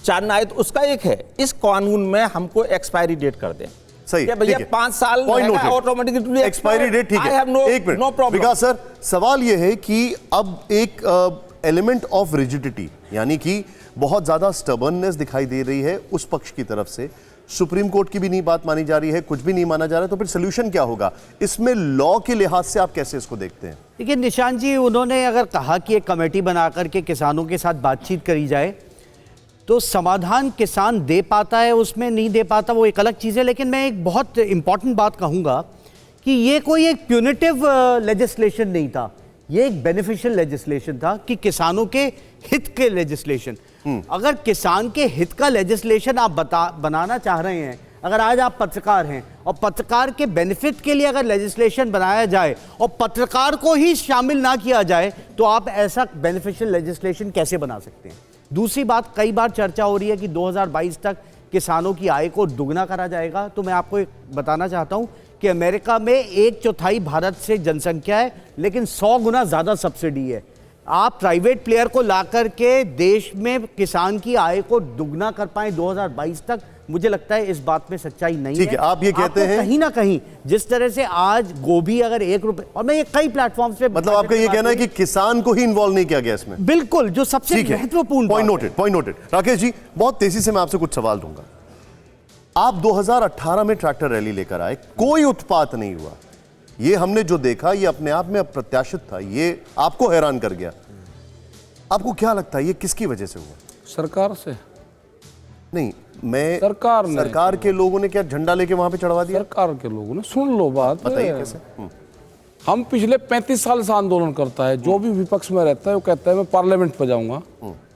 4 ना आए, तो उसका एक है, इस कानून में हमको एक्सपायरी डेट कर दें। सही है भैया 5 साल ऑटोमेटिकली एक्सपायरी डेट, ठीक है। एक मिनट विकास सर, सवाल यह है कि अब एक एलिमेंट ऑफ रिजिडिटी, यानी कि बहुत ज्यादा स्टबर्ननेस दिखाई दे रही है उस पक्ष की तरफ से सुप्रीम कोर्ट की भी नहीं बात मानी जा रही है, कुछ भी नहीं माना जा रहा है, तो फिर सोल्यूशन क्या होगा? इसमें लॉ के लिहाज से आप कैसे इसको देखते हैं? देखिए निशांत जी, उन्होंने अगर कहा कि एक कमेटी बना करके किसानों के साथ बातचीत करी जाए, तो समाधान किसान दे पाता है उसमें, नहीं दे पाता वो एक अलग चीज़ है। लेकिन मैं एक बहुत इंपॉर्टेंट बात कहूँगा कि ये कोई एक प्यूनिटिव लेजिस्लेशन नहीं था, ये एक बेनिफिशियल लेजिस्लेशन था कि किसानों के हित के लेजिस्लेशन। अगर किसान के हित का लेजिस्लेशन आप बनाना चाह रहे हैं, अगर आज आप पत्रकार हैं और पत्रकार के बेनिफिट के लिए अगर लेजिस्लेशन बनाया जाए और पत्रकार को ही शामिल ना किया जाए, तो आप ऐसा बेनिफिशियल लेजिस्लेशन कैसे बना सकते हैं? दूसरी बात, कई बार चर्चा हो रही है कि 2022 तक किसानों की आय को दुगना करा जाएगा। तो मैं आपको एक बताना चाहता हूं कि अमेरिका में 1/4 भारत से जनसंख्या है, लेकिन 100 गुना ज़्यादा सब्सिडी है। आप प्राइवेट प्लेयर को ला करके देश में किसान की आय को दुगना कर पाए 2022 तक, मुझे लगता है इस बात में सच्चाई नहीं है। ठीक है, आप ये कहते हैं कहीं ना कहीं जिस तरह से आज गोभी अगर 1 रुपए, और मैं ये कई प्लेटफॉर्म्स पे, मतलब आपका ये कहना है कि किसान को ही इन्वॉल्व नहीं किया गया इसमें? बिल्कुल, जो सबसे महत्वपूर्ण पॉइंट नोटेड। राकेश जी, बहुत तेजी से मैं आपसे कुछ सवाल दूंगा। आप 2018 में ट्रैक्टर रैली लेकर आए, कोई उत्पात नहीं हुआ। ये हमने जो देखा ये अपने आप में अप्रत्याशित था, ये आपको हैरान कर गया। आपको क्या लगता है ये किसकी वजह से हुआ? सरकार से नहीं, मैं सरकार के लोगों ने क्या झंडा लेके वहां पे चढ़वा दिया? सरकार के लोगों ने, सुन लो बात, बताइए कैसे? हम पिछले 35 साल से आंदोलन करता है, जो भी विपक्ष में रहता है वो कहता है मैं पार्लियामेंट पर जाऊंगा।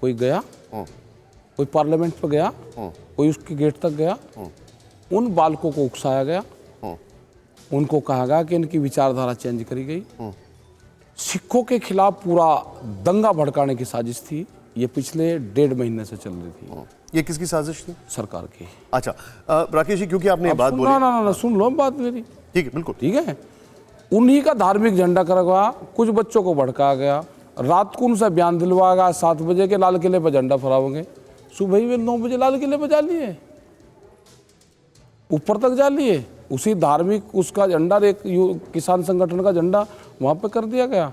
कोई गया? कोई पार्लियामेंट पर गया? कोई उसके गेट तक गया? उन बालकों को उकसाया गया, उनको कहा गया कि इनकी विचारधारा चेंज करी गई। सिखों के खिलाफ पूरा दंगा भड़काने की साजिश थी, ये पिछले 1.5 महीने से चल रही थी। ये किसकी साजिश थी? सरकार की। अच्छा, राकेश जी, क्योंकि आपने ये बात बोली, ना सुन लो बात मेरी। ठीक है, बिल्कुल ठीक है। उन्हीं का धार्मिक झंडा करवा, कुछ बच्चों को भड़काया गया, रात को उनसे बयान दिलवाया गया 7 बजे के लाल किले पर झंडा फहराओगे, सुबह ही वे 9 बजे लाल किले पर जा लिए, ऊपर तक जा लिए। उसी धार्मिक उसका झंडा, एक किसान संगठन का झंडा वहां पे कर दिया गया।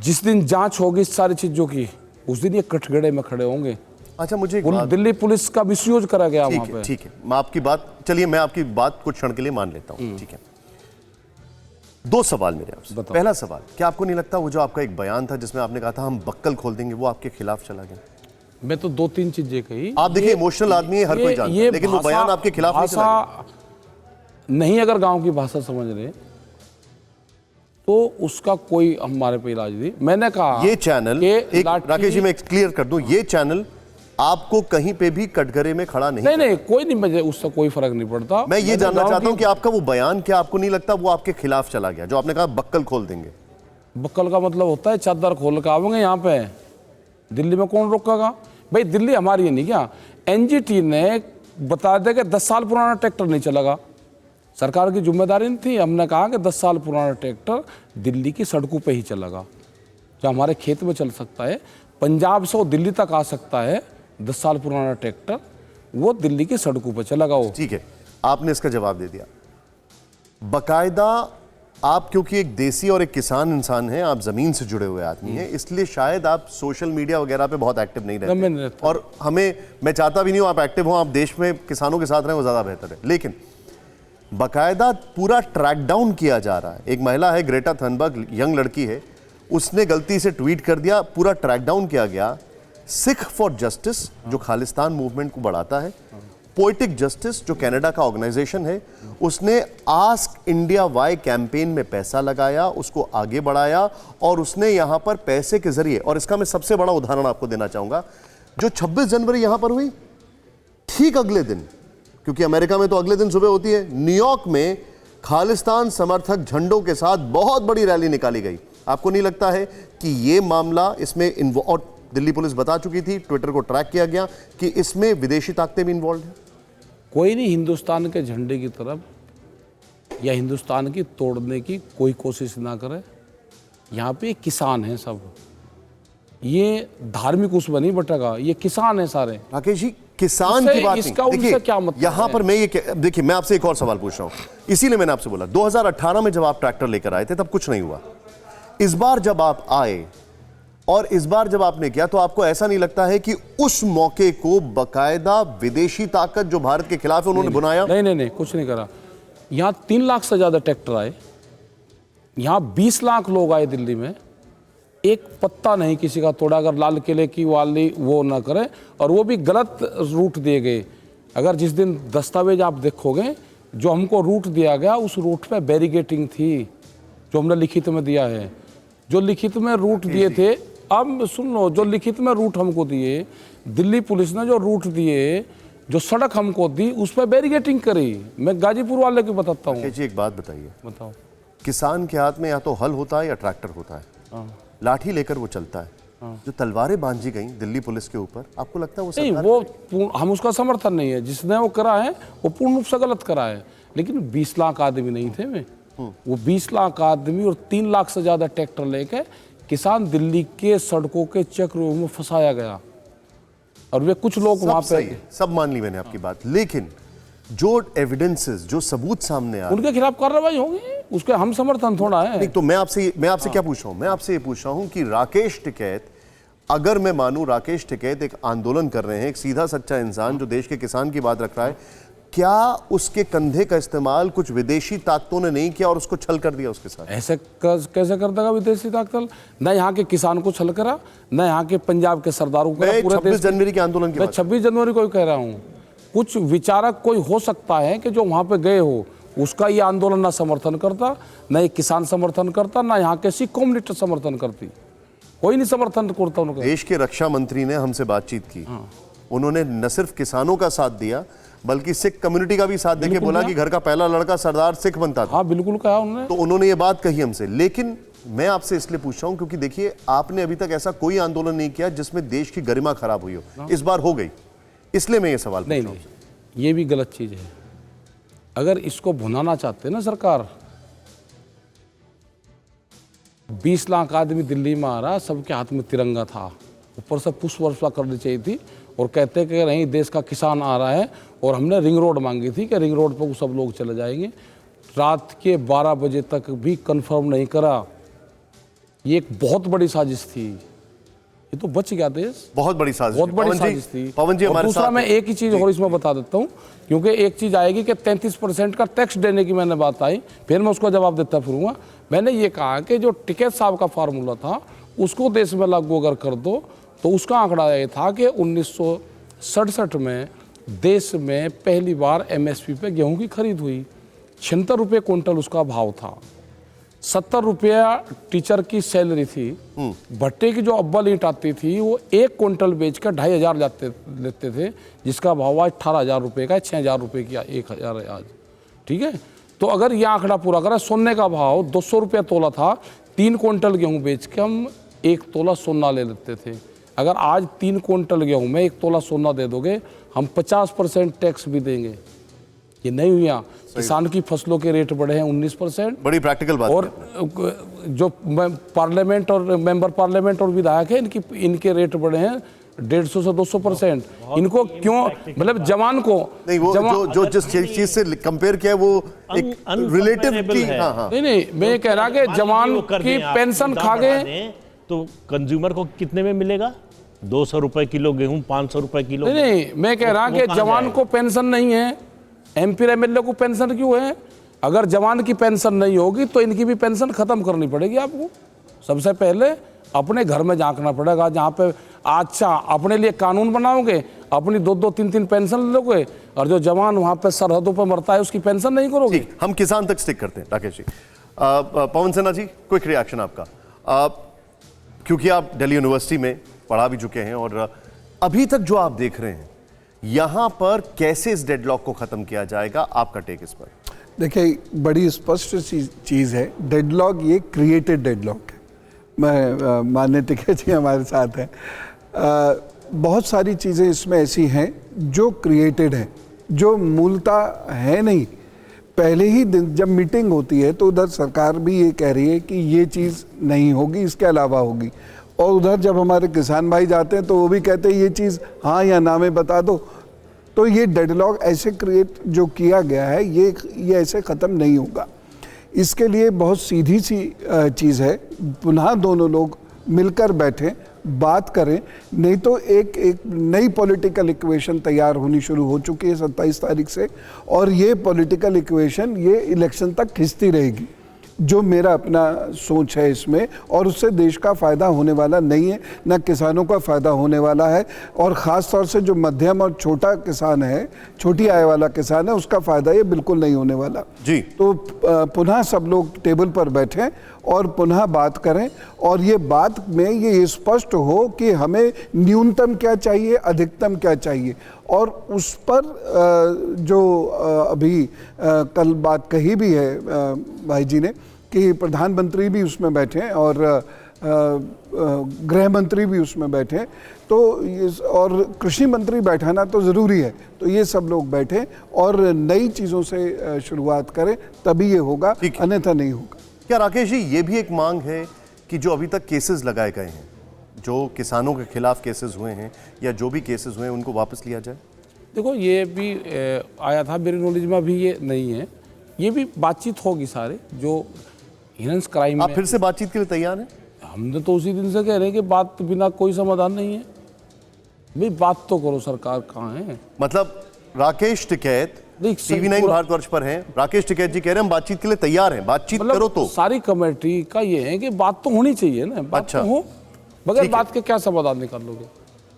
जिस दिन जांच होगी इस सारी चीजों की, उस दिन ये कठगड़े में खड़े होंगे। अच्छा, मुझे दिल्ली पुलिस का मिसयूज करा गया वहां पे। ठीक है, मैं आपकी बात, चलिए मैं आपकी बात कुछ क्षण के लिए मान लेता हूं। ठीक है, 2 सवाल मेरे आपसे। पहला सवाल, क्या आपको नहीं लगता वो जो आपका एक बयान था जिसमें आपने कहा था हम बक्कल खोल देंगे, वो आपके खिलाफ चला गया? मैं तो 2-3 चीजें कही। आप देखिए इमोशनल आदमी है, हर कोई जानता है, लेकिन वो बयान आपके खिलाफ नहीं चला गया। नहीं, अगर गांव की भाषा समझ रहे तो उसका कोई हमारे पे इलाज नहीं। मैंने कहा ये चैनल, एक राकेश जी मैं क्लियर कर दूं, ये चैनल आपको कहीं पे भी कटघरे में खड़ा नहीं, कोई नहीं, मुझे उससे कोई फर्क नहीं पड़ता। मैं ये जानना चाहता हूं कि आपका वो बयान, क्या आपको नहीं लगता वो आपके खिलाफ चला गया, जो आपने कहा बक्कल खोल देंगे? बक्कल का मतलब होता है चादर खोल के आवेंगे यहाँ पे। दिल्ली में कौन रोकेगा भाई? दिल्ली हमारी है नहीं क्या? एनजीटी ने बता दिया कि 10 साल पुराना ट्रैक्टर नहीं चलेगा, सरकार की जिम्मेदारी नहीं थी। हमने कहा कि 10 साल पुराना ट्रैक्टर दिल्ली की सड़कों पे ही चलेगा, जो हमारे खेत में चल सकता है, पंजाब से वो दिल्ली तक आ सकता है। 10 साल पुराना ट्रैक्टर वो दिल्ली की सड़कों पे चलेगा वो। ठीक है, आपने इसका जवाब दे दिया। बकायदा आप, क्योंकि एक देसी और एक किसान इंसान हैं, आप जमीन से जुड़े हुए आदमी हैं, इसलिए शायद आप सोशल मीडिया वगैरह पे बहुत एक्टिव नहीं रहते। और मैं चाहता भी नहीं हूं आप एक्टिव हो, आप देश में किसानों के साथ रहें, वो ज्यादा बेहतर है। लेकिन बकायदा पूरा ट्रैक डाउन किया जा रहा है। एक महिला है, ग्रेटा थनबर्ग, यंग लड़की है, उसने गलती से ट्वीट कर दिया, पूरा ट्रैक डाउन किया गया। सिख फॉर जस्टिस, जो खालिस्तान मूवमेंट को बढ़ाता है, पोएटिक जस्टिस, जो कनाडा का ऑर्गेनाइजेशन है, उसने आस्क इंडिया वाई कैंपेन में पैसा लगाया, उसको आगे बढ़ाया, और उसने यहां पर पैसे के जरिए, और इसका मैं सबसे बड़ा उदाहरण आपको देना चाहूंगा, जो 26 जनवरी यहां पर हुई, ठीक अगले दिन, क्योंकि अमेरिका में तो अगले दिन सुबह होती है, न्यूयॉर्क में खालिस्तान समर्थक झंडों के साथ बहुत बड़ी रैली निकाली गई। आपको नहीं लगता है कि ये मामला इसमें और दिल्ली पुलिस बता चुकी थी, ट्विटर को ट्रैक किया गया कि इसमें विदेशी ताकतें भी इन्वॉल्व हैं? कोई नहीं हिंदुस्तान के झंडे की तरफ या हिंदुस्तान की तोड़ने की कोई कोशिश ना करे। यहाँ पे किसान हैं सब, ये धार्मिक उसमें नहीं बटेगा, ये किसान है सारे। राकेश जी, किसान की बात इसका उनसे क्या मतलब? यहां पर मैं ये देखिए, मैं आपसे एक और सवाल पूछ रहा हूं, इसीलिए मैंने आपसे बोला 2018 में जब आप ट्रैक्टर लेकर आए थे तब कुछ नहीं हुआ। इस बार जब आप आए और इस बार जब आपने किया तो आपको ऐसा नहीं लगता है कि उस मौके को बकायदा विदेशी ताकत जो भारत के खिलाफ है उन्होंने बुनाया? नहीं, कुछ नहीं करा। यहाँ 3 लाख से ज्यादा ट्रैक्टर आए, यहाँ 20 लाख लोग आए दिल्ली में, एक पत्ता नहीं किसी का तोड़ा। अगर लाल किले की वाली वो ना करें, और वो भी गलत रूट दिए गए। अगर जिस दिन दस्तावेज आप देखोगे, जो हमको रूट दिया गया उस रूट पे बैरिकेटिंग थी, जो हमने लिखित में दिया है। जो लिखित में रूट दिए थे, अब सुन लो, जो लिखित में रूट हमको दिए, दिल्ली पुलिस ने जो रूट दिए, जो सड़क हमको दी, उस पर बैरिकेटिंग करी। मैं गाजीपुर वाले को बताता हूँ। जी एक बात बताइए, बताओ। किसान के हाथ में या तो हल होता है या ट्रैक्टर होता है, लाठी लेकर वो चलता है। जो तलवारें बांधी गई दिल्ली पुलिस के ऊपर, आपको लगता है वो नहीं, वो हम उसका समर्थन नहीं है। जिसने वो करा है वो पूर्ण रूप से गलत करा है। लेकिन 20 लाख आदमी नहीं थे में, वो 20 लाख आदमी और 3 लाख से ज्यादा ट्रैक्टर लेके किसान दिल्ली के सड़कों के चक्रव्यूह में फंसाया गया। और वे कुछ लोग वहां पे, सब मान ली मैंने आपकी बात, लेकिन जो एविडेंसेस, जो सबूत सामने आ, उनके खिलाफ कार्रवाई होगी, उसके हम समर्थन थोड़ा है। नहीं तो मैं आपसे क्या पूछ रहा हूं, मैं आपसे ये पूछ रहा हूं कि राकेश टिकैत, अगर मैं मानूं राकेश टिकैत एक आंदोलन कर रहे हैं, एक सीधा सच्चा इंसान जो देश के किसान की बात रख रहा है, क्या उसके कंधे का इस्तेमाल कुछ विदेशी ताकतों ने नहीं किया और उसको छल कर दिया उसके साथ? ऐसे कैसे कर देगा विदेशी ताकत? न यहाँ के किसान को छल करा, न यहाँ के पंजाब के सरदारों को। 26 जनवरी के आंदोलन की मैं 26 जनवरी को ही कह रहा हूँ। कुछ विचारक कोई हो सकता है कि जो वहां पे गए हो, उसका ये आंदोलन ना समर्थन करता, न ये किसान समर्थन करता, ना यहाँ के सिख कम्युनिटी समर्थन करती। कोई नहीं समर्थन करता उनका। देश के रक्षा मंत्री ने हमसे बातचीत की, उन्होंने न सिर्फ किसानों का साथ दिया बल्कि सिख कम्युनिटी का भी साथ देके बोला कि घर का पहला लड़का सरदार सिख बनता था। हाँ बिल्कुल कहा उन्होंने। तो उन्होंने ये बात कही हमसे। लेकिन मैं आपसे इसलिए पूछ रहा हूं क्योंकि देखिए, आपने अभी तक ऐसा कोई आंदोलन नहीं किया जिसमें देश की गरिमा खराब हुई हो। इस बार हो गई, इसलिए मैं ये सवाल पूछ रहा हूं। ये भी गलत चीज है। अगर इसको भुनाना चाहते ना सरकार, 20 लाख आदमी दिल्ली में आ रहा, सबके हाथ में तिरंगा था, ऊपर से पुष्प वर्षा करनी चाहिए थी, और कहते कि नहीं देश का किसान आ रहा है, और हमने रिंग रोड मांगी थी कि रिंग रोड पर सब लोग चले जाएंगे। रात के 12 बजे तक भी कंफर्म नहीं करा। ये एक बहुत बड़ी साजिश थी। ये तो बच गया देश। बहुत बड़ी साजिश, बहुत बड़ी साजिश थी। पवन जी हमारे साथ। दूसरा मैं एक ही चीज और इसमें बता देता हूँ, क्योंकि एक चीज आएगी कि 33% का टैक्स देने की मैंने बात आई, फिर मैं उसका जवाब देता फिरूंगा। मैंने ये कहा कि जो टिकैत साहब का फार्मूला था, उसको देश में लागू अगर कर दो, तो उसका आंकड़ा ये था कि 1967 में देश में पहली बार MSP पे गेहूं की खरीद हुई। 76 रुपये क्विंटल उसका भाव था। 70 रुपया टीचर की सैलरी थी। भट्टे की जो अव्वल ईंट आती थी, वो 1 क्विंटल बेच कर 2,500 लेते थे, जिसका भाव आज 18,000 रुपये का, 6,000 रुपये की 1,000 है आज। ठीक है, तो अगर यह आंकड़ा पूरा करें, सोने का भाव 200 रुपये तोला था। 3 क्विंटल गेहूँ बेच के हम 1 तोला सोना ले लेते थे। अगर आज 3 क्विंटल गेहूँ में 1 तोला सोना दे दोगे, हम 50% टैक्स भी देंगे। ये नहीं हुआ। किसान की फसलों के रेट बढ़े हैं 19%। बड़ी प्रैक्टिकल बात। और जो पार्लियामेंट और मेंबर पार्लियामेंट और विधायक है, इनके रेट बढ़े हैं 150 से 200%। इनको क्यों, मतलब जवान को नहीं, वो जो जिस चीज से कंपेयर किया वो एक रिलेटिव थी। हाँ। नहीं, मैं कह रहा कि जवान की पेंशन खा गए तो कंज्यूमर को कितने में मिलेगा? 200 रुपए किलो गेहूं, 500 रुपए किलो। नहीं, मैं कह रहा कि जवान को पेंशन नहीं है, MP MLA को पेंशन क्यों है? अगर जवान की पेंशन नहीं होगी तो इनकी भी पेंशन खत्म करनी पड़ेगी आपको। सबसे पहले अपने घर में झांकना पड़ेगा, जहाँ पे अच्छा अपने लिए कानून बनाओगे, अपनी 2-2, 3-3 पेंशन लोगे, और जो जवान वहाँ पे सरहदों पर मरता है उसकी पेंशन नहीं करोगे। हम किसान तक स्टिक करते हैं। राकेश जी, पवन सिन्हा जी, क्विक रिएक्शन आपका, क्योंकि आप दिल्ली यूनिवर्सिटी में पढ़ा भी चुके हैं, और अभी तक जो आप देख रहे हैं यहां पर कैसे इस डेडलॉक को खत्म किया जाएगा, आपका टेक इस पर? देखिए, बड़ी स्पष्ट चीज़ है, डेडलॉक ये क्रिएटेड डेडलॉक है। मैं माननीय टिकैत जी हमारे साथ हैं, बहुत सारी चीज़ें इसमें ऐसी हैं जो क्रिएटेड हैं, जो मूलतः है नहीं। पहले ही दिन जब मीटिंग होती है तो उधर सरकार भी ये कह रही है कि ये चीज़ नहीं होगी, इसके अलावा होगी, और उधर जब हमारे किसान भाई जाते हैं तो वो भी कहते हैं ये चीज़ हाँ या ना में बता दो। तो ये डेडलॉक ऐसे क्रिएट जो किया गया है, ये ऐसे ख़त्म नहीं होगा। इसके लिए बहुत सीधी सी चीज़ है, पुनः दोनों लोग मिलकर बैठें, बात करें, नहीं तो एक नई पॉलिटिकल इक्वेशन तैयार होनी शुरू हो चुकी है 27 तारीख से, और ये पॉलिटिकल इक्वेशन ये इलेक्शन तक खिंचती रहेगी, जो मेरा अपना सोच है इसमें, और उससे देश का फ़ायदा होने वाला नहीं है, न किसानों का फ़ायदा होने वाला है, और ख़ास तौर से जो मध्यम और छोटा किसान है, छोटी आय वाला किसान है, उसका फ़ायदा ये बिल्कुल नहीं होने वाला जी। तो पुनः सब लोग टेबल पर बैठें और पुनः बात करें, और ये बात में ये स्पष्ट हो कि हमें न्यूनतम क्या चाहिए, अधिकतम क्या चाहिए, और उस पर जो अभी कल बात कही भी है भाई जी ने कि प्रधानमंत्री भी उसमें बैठे और गृह मंत्री भी उसमें बैठे, तो और कृषि मंत्री बैठाना तो ज़रूरी है, तो ये सब लोग बैठे और नई चीज़ों से शुरुआत करें, तभी ये होगा, अन्यथा नहीं होगा। क्या राकेश जी ये भी एक मांग है कि जो अभी तक केसेस लगाए गए हैं, जो किसानों के खिलाफ केसेस हुए हैं या जो भी केसेस हुए हैं, उनको वापस लिया जाए? देखो ये भी आया था मेरी नॉलेज में, अभी ये नहीं है, ये भी बातचीत होगी सारे जो हिरेंस क्राइम। आप फिर से बातचीत के लिए तैयार हैं? हमने तो उसी दिन से कह रहे हैं कि बात बिना कोई समाधान नहीं है, भाई बात तो करो, सरकार कहाँ है? मतलब राकेश टिकैत TV9 भारतवर्ष पर हैं, राकेश टिकैत जी कह रहे हैं हम बातचीत के लिए तैयार हैं, बातचीत करो तो। सारी कमेटी का ये है कि बात तो होनी चाहिए ना, बात अच्छा। तो हो, बगैर बात के क्या समाधान निकाल लोगे?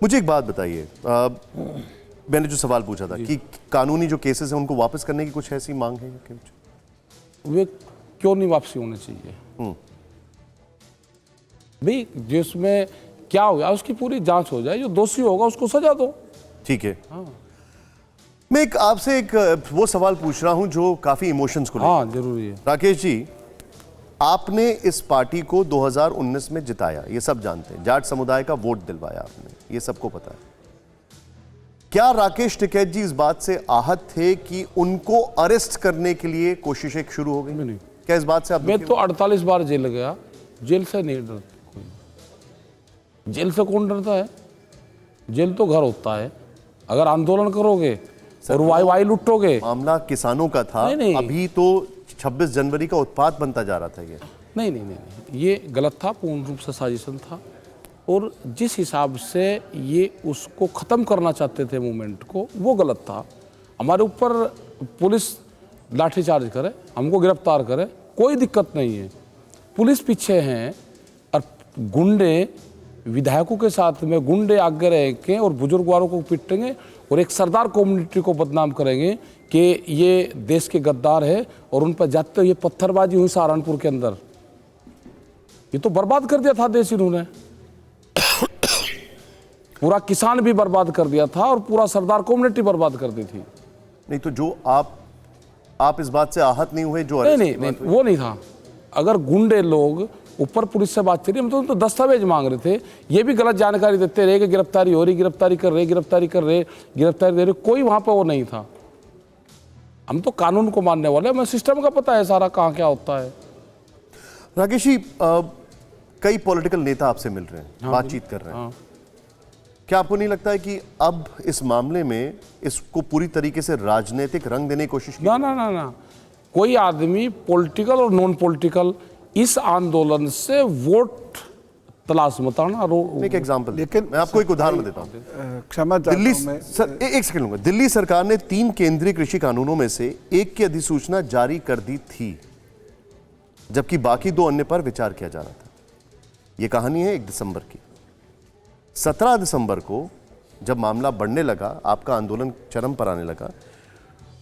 मुझे एक बात बताइए, मैंने जो सवाल पूछा था कि कानूनी जो केसेस हैं उनको वापस करने की कुछ ऐसी मांग है? वे क्यों नहीं वापसी होने चाहिए भाई? जिसमें क्या हो गया उसकी पूरी जांच हो जाए, जो दोषी होगा उसको सजा दो। ठीक है। मैं एक आपसे एक वो सवाल पूछ रहा हूं जो काफी इमोशंस को हाँ जरूरी है। राकेश जी, आपने इस पार्टी को 2019 में जिताया, ये सब जानते हैं, जाट समुदाय का वोट दिलवाया आपने, ये सबको पता है। क्या राकेश टिकैत जी इस बात से आहत थे कि उनको अरेस्ट करने के लिए कोशिशें शुरू हो गई? नहीं। क्या इस बात से आप? मैं तो 48 बार जेल गया, जेल से नहीं डरता कोई। जेल से कौन डरता है? जेल तो घर होता है। अगर आंदोलन करोगे और वाई लुटोगे। मामला किसानों का था, नहीं। अभी तो 26 जनवरी का उत्पात बनता जा रहा था ये। नहीं, ये गलत था, पूर्ण रूप से साजिशन था, और जिस हिसाब से ये उसको ख़त्म करना चाहते थे मूवमेंट को, वो गलत था। हमारे ऊपर पुलिस लाठीचार्ज करे, हमको गिरफ्तार करे, कोई दिक्कत नहीं है, पुलिस पीछे हैं, और गुंडे विधायकों के साथ में गुंडे आगे रहेंगे और बुजुर्गवारों को पीटेंगे और एक सरदार कम्युनिटी को बदनाम करेंगे कि ये देश के गद्दार है, और उन पर जाते हुए पत्थरबाजी हुई सहारनपुर के अंदर। ये तो बर्बाद कर दिया था देश इन्होंने, पूरा किसान भी बर्बाद कर दिया था और पूरा सरदार कम्युनिटी बर्बाद कर दी थी। नहीं तो जो आप इस बात से आहत नहीं हुए जो? नहीं, वो नहीं था। अगर गुंडे लोग ऊपर पुलिस से बात करिए, हम तो दस्तावेज मांग रहे थे, ये भी गलत जानकारी देते रहे कि गिरफ्तारी हो रही, गिरफ्तारी कर रहे, गिरफ्तारी दे रहे, कोई वहां पर वो नहीं था। हम तो कानून को मानने वाले, हमें सिस्टम का पता है सारा, कहाँ क्या होता है। राकेश जी, कई पॉलिटिकल नेता आपसे मिल रहे हैं, बातचीत कर रहे हैं, क्या आपको नहीं लगता है कि अब इस मामले में इसको पूरी तरीके से राजनीतिक रंग देने की कोशिश की? ना, कोई आदमी पॉलिटिकल और नॉन पॉलिटिकल इस आंदोलन से वोट तलाश मत आना। एक एग्जांपल, लेकिन मैं आपको एक उदाहरण देता हूं। क्षमा दिल्ली चाहता हूं मैं। सर, एक सेकंड लूंगा। दिल्ली सरकार ने 3 केंद्रीय कृषि कानूनों में से एक की अधिसूचना जारी कर दी थी, जबकि बाकी 2 अन्य पर विचार किया जा रहा था। यह कहानी है 1 दिसंबर की। 17 दिसंबर को जब मामला बढ़ने लगा, आपका आंदोलन चरम पर आने लगा,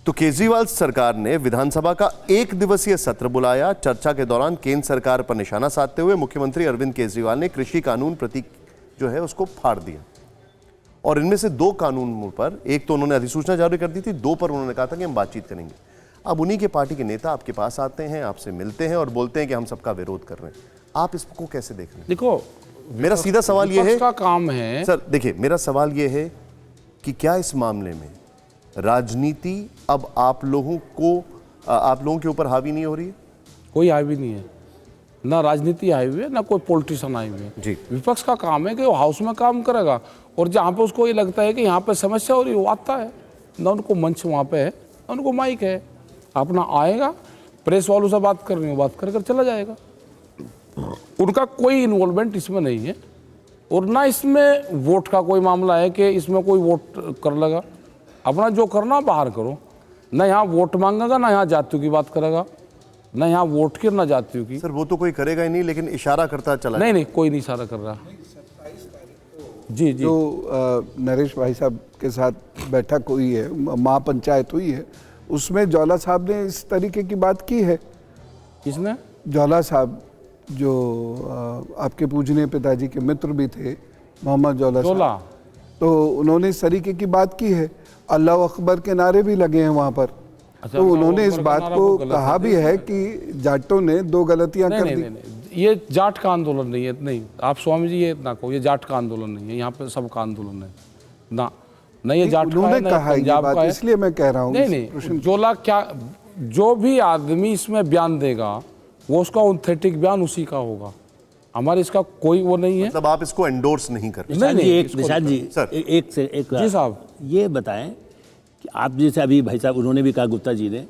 तो केजरीवाल सरकार ने विधानसभा का 1 दिवसीय सत्र बुलाया। चर्चा के दौरान केंद्र सरकार पर निशाना साधते हुए मुख्यमंत्री अरविंद केजरीवाल ने कृषि कानून प्रतीक जो है उसको फाड़ दिया, और इनमें से 2 कानूनों पर, एक तो उन्होंने अधिसूचना जारी कर दी थी, 2 पर उन्होंने कहा था कि हम बातचीत करेंगे। अब उन्हीं के पार्टी के नेता आपके पास आते हैं, आपसे मिलते हैं और बोलते हैं कि हम सबका विरोध कर रहे हैं। आप इसको कैसे देख रहे हैं? देखो, मेरा सीधा सवाल यह है, का काम है सर देखिए, मेरा सवाल यह है कि क्या इस मामले में राजनीति अब आप लोगों के ऊपर हावी नहीं हो रही है? कोई हावी नहीं है, ना राजनीति हावी है, ना कोई पॉलिटिशियन हावी है जी। विपक्ष का काम है कि वो हाउस में काम करेगा, और जहाँ पे उसको ये लगता है कि यहाँ पे समस्या हो रही है, वो आता है ना, उनको मंच वहाँ पे है ना, उनको माइक है, अपना आएगा, प्रेस वालों से बात करनी हो बात कर चला जाएगा। उनका कोई इन्वॉल्वमेंट इसमें नहीं है और ना इसमें वोट का कोई मामला है कि इसमें कोई वोट कर लगा। अपना जो करना बाहर करो, ना यहाँ वोट मांगेगा, ना यहाँ जातियों की बात करेगा, ना यहाँ वोट की ना जातियों की। सर वो तो कोई करेगा ही नहीं, लेकिन इशारा करता चला। नहीं नहीं, कोई नहीं इशारा कर रहा। जी जी, जो नरेश भाई साहब के साथ बैठक हुई है, महापंचायत हुई है, उसमें ज्वाला साहब ने इस तरीके की बात की है। किसने? ज्वाला साहब जो आपके पूजनीय पिताजी के मित्र भी थे, मोहम्मद ज्वाला साहब, तो उन्होंने इस तरीके की बात की है। अल्लाह अकबर के नारे भी लगे हैं वहाँ पर। अच्छा, तो उन्होंने इस बात को कहा भी है कि जाटों ने 2 गलतियां कर दी। नहीं, ये जाट का आंदोलन नहीं है। नहीं, आप स्वामी जी ये ना कहो, ये जाट का आंदोलन नहीं है। यहाँ पे सबका आंदोलन है ना, नहीं ये जाट का है, उन्होंने कहा ये बात, इसलिए मैं कह रहा हूँ। नहीं, जोला क्या, जो भी आदमी इसमें बयान देगा वो उसका ऑथेंटिक बयान उसी का होगा। हमारे इसका कोई वो नहीं है। मतलब आप इसको एंडोर्स नहीं कर रहे? निशांत जी, एक जी साहब, ये बताएं कि आप जैसे अभी भाई साहब उन्होंने भी कहा, गुप्ता जी ने,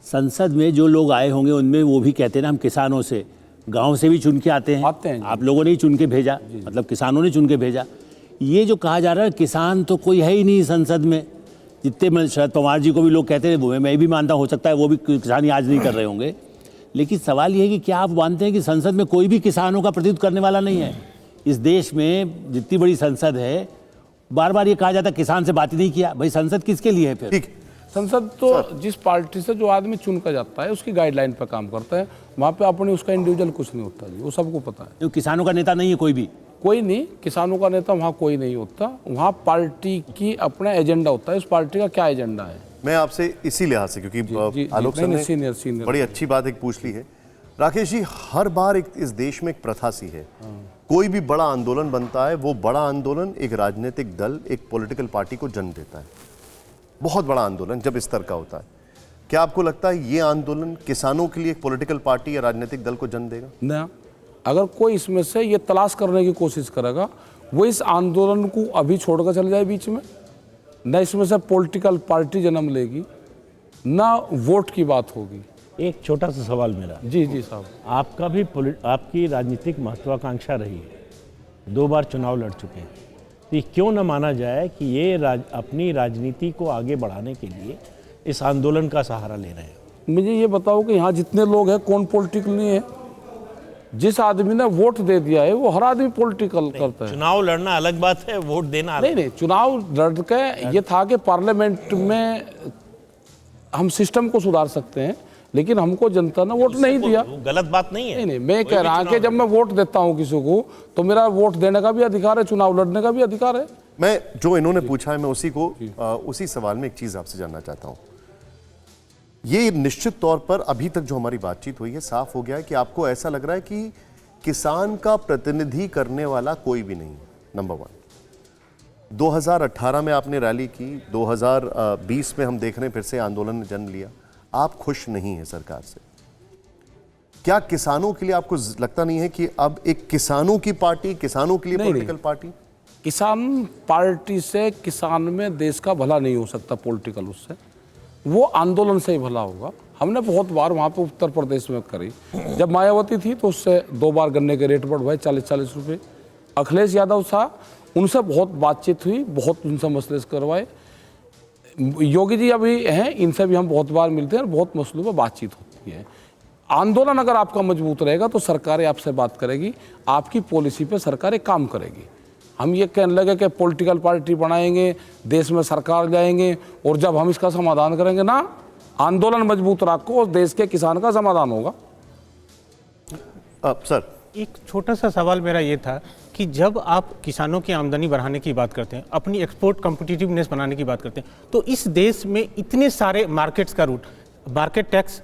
संसद में जो लोग आए होंगे उनमें वो भी कहते हैं ना हम किसानों से, गांव से भी चुन के आते हैं। आप लोगों ने ही चुन के भेजा, मतलब किसानों ने चुन के भेजा। ये जो कहा जा रहा है किसान तो कोई है ही नहीं संसद में, जितने शरद पवार जी को भी लोग कहते हैं, वो मैं भी मानता, हो सकता है वो भी किसानी आज नहीं कर रहे होंगे, लेकिन सवाल ये है कि क्या आप मानते हैं कि संसद में कोई भी किसानों का प्रतिनिधित्व करने वाला नहीं है? इस देश में जितनी बड़ी संसद है, बार बार ये कहा जाता है किसान से बात ही नहीं किया। भाई संसद किसके लिए है फिर? ठीक, संसद तो जिस पार्टी से जो आदमी चुन कर जाता है उसकी गाइडलाइन पर काम करता है, वहाँ पे अपनी उसका इंडिविजुअल कुछ नहीं होता जी, वो सबको पता है। तो किसानों का नेता नहीं है कोई भी? कोई नहीं, किसानों का नेता वहाँ कोई नहीं होता। वहाँ पार्टी की अपना एजेंडा होता है, उस पार्टी का क्या एजेंडा है। मैं आपसे इसी लिहाज से, क्योंकि आलोक सर ने सीनियर बड़ी अच्छी बात एक पूछ ली है। राकेश जी, हर बार इस देश में एक प्रथा सी है, कोई भी बड़ा आंदोलन बनता है, वो बड़ा आंदोलन एक राजनीतिक दल, एक पॉलिटिकल पार्टी को जन्म देता है। बहुत बड़ा आंदोलन जब इस तरह का होता है, क्या आपको लगता है ये आंदोलन किसानों के लिए एक पॉलिटिकल पार्टी या राजनीतिक दल को जन्म देगा? ना, अगर कोई इसमें से ये तलाश करने की कोशिश करेगा, वो इस आंदोलन को अभी छोड़कर चले जाए बीच में, न इसमें से पॉलिटिकल पार्टी जन्म लेगी, ना वोट की बात होगी। एक छोटा सा सवाल मेरा। जी जी साहब, आपका भी आपकी राजनीतिक महत्वाकांक्षा रही है, 2 बार चुनाव लड़ चुके हैं, तो ये क्यों न माना जाए कि ये अपनी राजनीति को आगे बढ़ाने के लिए इस आंदोलन का सहारा ले रहे हैं? मुझे ये बताओ कि यहाँ जितने लोग हैं कौन पॉलिटिकल नहीं है? जिस आदमी ने वोट दे दिया है वो हर आदमी पॉलिटिकल करता है। चुनाव लड़ना अलग बात है, वोट देना अलग। नहीं, चुनाव लड़ के ये था कि पार्लियामेंट में हम सिस्टम को सुधार सकते हैं, लेकिन हमको जनता ने वोट नहीं दिया। गलत बात नहीं है। नहीं, मैं कह रहा हूँ कि जब मैं वोट देता हूँ किसी को, तो मेरा वोट देने का भी अधिकार है, चुनाव लड़ने का भी अधिकार है। मैं जो इन्होंने पूछा है, मैं उसी सवाल में एक चीज आपसे जानना चाहता हूँ। ये निश्चित तौर पर अभी तक जो हमारी बातचीत हुई है, साफ हो गया है कि आपको ऐसा लग रहा है कि किसान का प्रतिनिधि करने वाला कोई भी नहीं। नंबर 1, 2018 में आपने रैली की, 2020 में हम देख रहे हैं फिर से आंदोलन ने जन्म लिया। आप खुश नहीं हैं सरकार से? क्या किसानों के लिए आपको लगता नहीं है कि अब एक किसानों की पार्टी, किसानों के लिए पॉलिटिकल पार्टी? किसान पार्टी से किसान में देश का भला नहीं हो सकता पॉलिटिकल, उससे वो आंदोलन से ही भला होगा। हमने बहुत बार वहाँ पे उत्तर प्रदेश में करी, जब मायावती थी तो उससे 2 बार गन्ने के रेट बढ़वाए 40-40 रुपये। अखिलेश यादव था, उनसे बहुत बातचीत हुई, बहुत उनसे मसले करवाए। योगी जी अभी हैं, इनसे भी हम बहुत बार मिलते हैं और बहुत मसलों पर बातचीत होती है। आंदोलन अगर आपका मजबूत रहेगा तो सरकारें आपसे बात करेगी, आपकी पॉलिसी पे सरकारें काम करेगी। हम ये कहने लगे कि पॉलिटिकल पार्टी बनाएंगे, देश में सरकार जाएंगे, और जब हम इसका समाधान करेंगे ना, आंदोलन मजबूत रखो और देश के किसान का समाधान होगा। सर, एक छोटा सा सवाल मेरा ये था कि जब आप किसानों की आमदनी बढ़ाने की बात करते हैं, अपनी एक्सपोर्ट कॉम्पिटिटिवनेस बनाने की बात करते हैं, तो इस देश में इतने सारे मार्केट्स का रूट, मार्केट टैक्स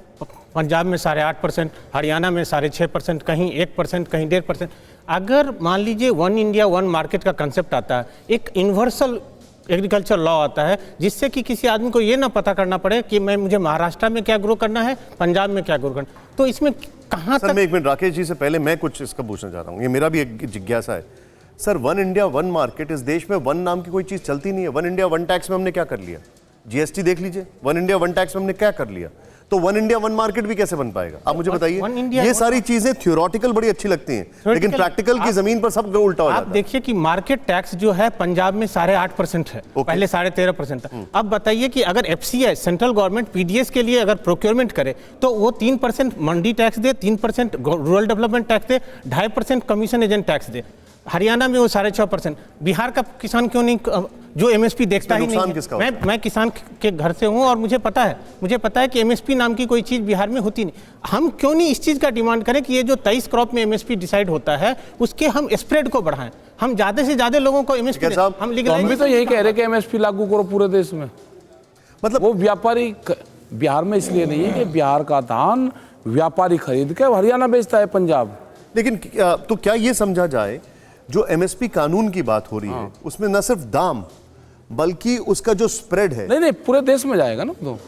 पंजाब में 8.5%, हरियाणा में 6.5%, कहीं 1%, कहीं 1.5%। अगर मान लीजिए 1 इंडिया 1 मार्केट का कंसेप्ट आता है, एक यूनिवर्सल एग्रीकल्चर लॉ आता है, जिससे कि किसी आदमी को ये ना पता करना पड़े कि मुझे महाराष्ट्र में क्या ग्रो करना है, पंजाब में क्या ग्रो करना, तो इसमें कहाँ तक? मैं एक मिनट, राकेश जी से पहले मैं कुछ इसका पूछना चाह रहा हूँ, ये मेरा भी एक जिज्ञासा है। सर, 1 इंडिया 1 मार्केट, इस देश में 1 नाम की कोई चीज चलती नहीं है। 1 इंडिया 1 टैक्स में हमने क्या कर लिया? जीएसटी देख लीजिए, 1 इंडिया 1 टैक्स में हमने क्या कर लिया? तो वन इंडिया वन मार्केट भी कैसे बन पाएगा? आप मुझे बताइए। ये सारी चीजें थ्योरेटिकल बड़ी अच्छी लगती हैं, लेकिन प्रैक्टिकल की जमीन पर सब उल्टा हो जाता है। आप देखिए कि मार्केट टैक्स जो है पंजाब में 8.5% है, पहले 13.5% था। अब बताइए कि अगर FCI सेंट्रल गवर्नमेंट PDS के लिए अगर प्रोक्योरमेंट करे तो वो 3% मंडी टैक्स दे, 3% रूरल डेवलपमेंट टैक्स दे, 2.5% कमीशन एजेंट टैक्स दे। हरियाणा में वो 6.5%। बिहार का किसान क्यों नहीं, जो MSP देखता ही नहीं है। मैं किसान के घर से हूं और मुझे पता है कि MSP नाम की कोई चीज बिहार में होती नहीं। हम क्यों नहीं इस चीज का डिमांड करें कि ये जो 23 क्रॉप में MSP डिसाइड होता है उसके हम स्प्रेड को बढ़ाएं, हम ज्यादा से ज्यादा लोगों को MSP हम भी तो यही कह रहे कि MSP लागू करो पूरे देश में। मतलब वो व्यापारी बिहार में इसलिए नहीं है कि बिहार का धान व्यापारी खरीद के हरियाणा बेचता है, पंजाब। लेकिन तो क्या ये समझा जाए जो MSP कानून की बात हो रही है उसमें न सिर्फ दाम बल्कि उसका जो स्प्रेड है, नहीं पूरे देश में जाएगा ना, तो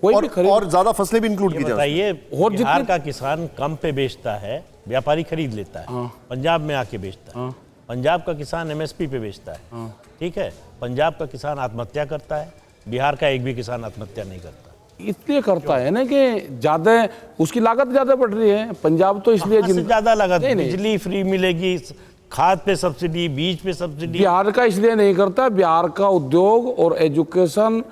कोई भी खरीद और ज्यादा फसलें भी इंक्लूड की जाए। ये बिहार का किसान कम पे बेचता है, व्यापारी खरीद लेता है, पंजाब में आके बेचता है। पंजाब का किसान MSP पे बेचता है, ठीक है। पंजाब का किसान आत्महत्या करता है, बिहार का एक भी किसान आत्महत्या नहीं करता। इसलिए करता है ना कि ज्यादा उसकी लागत ज्यादा बढ़ रही है। पंजाब तो इसलिए ज्यादा लागत, बिजली फ्री मिलेगी, खाद पे सब्सिडी, बीज पे सब्सिडी। बिहार का इसलिए नहीं करता, बिहार का उद्योग और एजुकेशन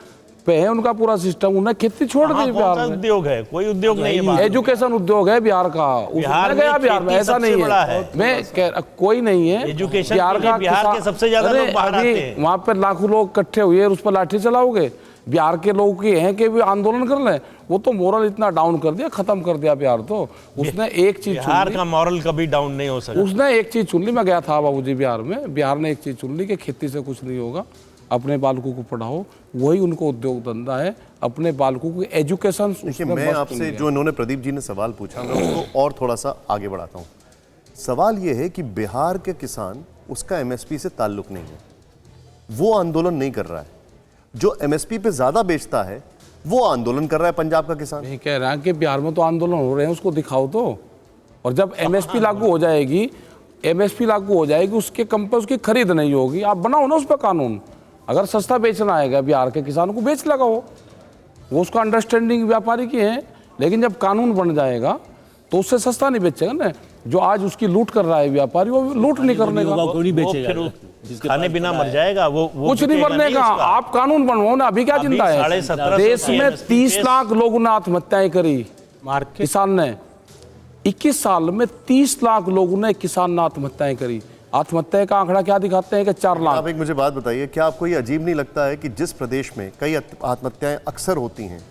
पे है उनका पूरा सिस्टम। उन्हें खेती छोड़ दी बिहार में। उद्योग है, कोई उद्योग नहीं है। एजुकेशन उद्योग है बिहार का, बिहार में ऐसा नहीं है। मैं कोई नहीं है एजुकेशन बिहार के सबसे ज्यादा लोग बाहर आते हैं। वहाँ पे लाखों लोग इकट्ठे हुए उस पर लाठी चलाओगे? बिहार के लोग की हैं कि भी आंदोलन कर लें? वो तो मोरल इतना डाउन कर दिया, खत्म कर दिया बिहार। तो उसने एक चीज, बिहार का मोरल कभी डाउन नहीं हो सकता। उसने एक चीज चुन ली। मैं गया था बाबूजी बिहार में, बिहार ने एक चीज चुन ली कि खेती से कुछ नहीं होगा, अपने बालकों को पढ़ाओ, वही उनको उद्योग धंधा है, अपने बालकों को एजुकेशन। मैं आपसे जो इन्होंने प्रदीप जी ने सवाल पूछा, मैं उसको और थोड़ा सा आगे बढ़ाता हूँ। सवाल ये है कि बिहार के किसान, उसका MSP से ताल्लुक नहीं है, वो आंदोलन नहीं कर रहा है। जो MSP पे ज्यादा बेचता है वो आंदोलन कर रहा है पंजाब का किसान। नहीं कह रहा कि बिहार में तो आंदोलन हो रहे हैं, उसको दिखाओ तो। और जब MSP लागू हो जाएगी, उसके कम पे उसकी खरीद नहीं होगी। आप बनाओ ना उस पर कानून। अगर सस्ता बेचना आएगा बिहार के किसान को, बेच लगाओ, वो उसका अंडरस्टैंडिंग व्यापारी की है। लेकिन जब कानून बन जाएगा तो उससे सस्ता नहीं बेचेगा ना। जो आज उसकी लूट कर रहा है व्यापारी, वो लूट नहीं करने का, खाने बिना मर जाएगा वो कुछ नहीं मरने का। आप कानून बनवाओ ना। अभी क्या चिंता है? देश में 30 लाख लोगों ने आत्महत्याएं करी किसान ने। 21 साल में 30 लाख लोगों ने, किसान ने आत्महत्याएं करी। आत्महत्या का आंकड़ा क्या दिखाते हैं कि 4 लाख। आप एक मुझे बात बताइए, क्या आपको ये अजीब नहीं लगता है कि जिस प्रदेश में कई आत्महत्याएं अक्सर होती हैं,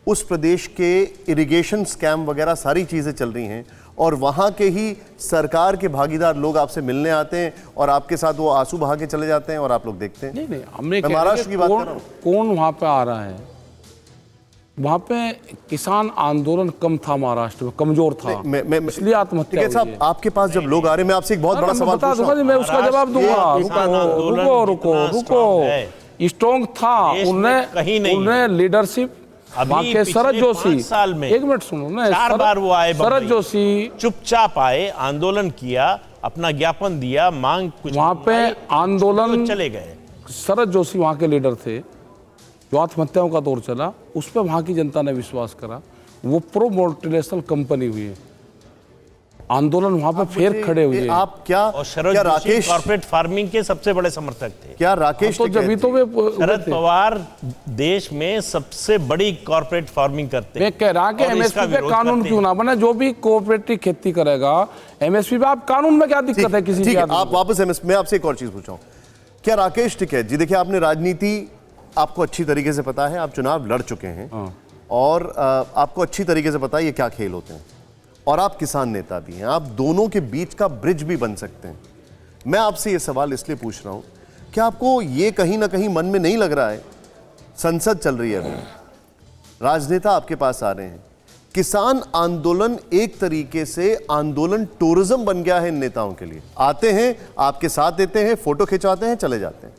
उस प्रदेश के इरिगेशन स्कैम वगैरह सारी चीजें चल रही हैं और वहाँ के ही सरकार के भागीदार लोग आपसे मिलने आते हैं और आपके साथ वो आंसू बहा के चले जाते हैं और आप लोग देखते हैं? नहीं, हमने महाराष्ट्र की बात कर रहा हूँ। कौन वहाँ पे आ रहा है? वहाँ पे किसान आंदोलन कम था, महाराष्ट्र में कमजोर था, इसलिए आत्महत्या हुई है। आपके पास जब लोग आ रहे हैं, मैं आपसे एक बहुत बड़ा सवाल बता दूंगा, मैं उसका जवाब दूंगा। रुको। स्ट्रॉन्ग था, उन्हें लीडरशिप। अभी शरद जोशी साल में, एक मिनट सुनो ना, 4 बार वो आए, शरद जोशी चुपचाप आए, आंदोलन किया, अपना ज्ञापन दिया, मांग कुछ वहां पे आंदोलन, चले गए। शरद जोशी वहां के लीडर थे। जो आत्महत्याओं का दौर चला, उस पर वहां की जनता ने विश्वास करा। वो प्रो मल्टीनेशनल कंपनी हुई है, आंदोलन वहां पे फिर खड़े हुए। आप क्या, और शरद जोशी कॉर्पोरेट फार्मिंग के सबसे बड़े समर्थक थे। क्या राकेश तो जब तो वे शरद पवार देश में सबसे बड़ी कॉर्पोरेट फार्मिंग करते हैं। मैं कह रहा कि MSP पे कानून क्यों ना बने? जो भी कोऑपरेटिव खेती करेगा MSP पे, आप कानून में क्या दिक्कत है किसी की? आप वापस MSP में आपसे एक और चीज पूछा हूं। क्या राकेश टिकैत जी, देखिए आपने राजनीति आपको अच्छी तरीके से पता है, आप चुनाव लड़ चुके हैं और आपको अच्छी तरीके से पता है ये क्या खेल होते हैं, और आप किसान नेता भी हैं, आप दोनों के बीच का ब्रिज भी बन सकते हैं। मैं आपसे ये सवाल इसलिए पूछ रहा हूं कि आपको ये कहीं ना कहीं मन में नहीं लग रहा है, संसद चल रही है अभी, राजनेता आपके पास आ रहे हैं, किसान आंदोलन एक तरीके से आंदोलन टूरिज्म बन गया है इन नेताओं के लिए। आते हैं, आपके साथ देते हैं, फोटो खिंचवाते हैं, चले जाते हैं।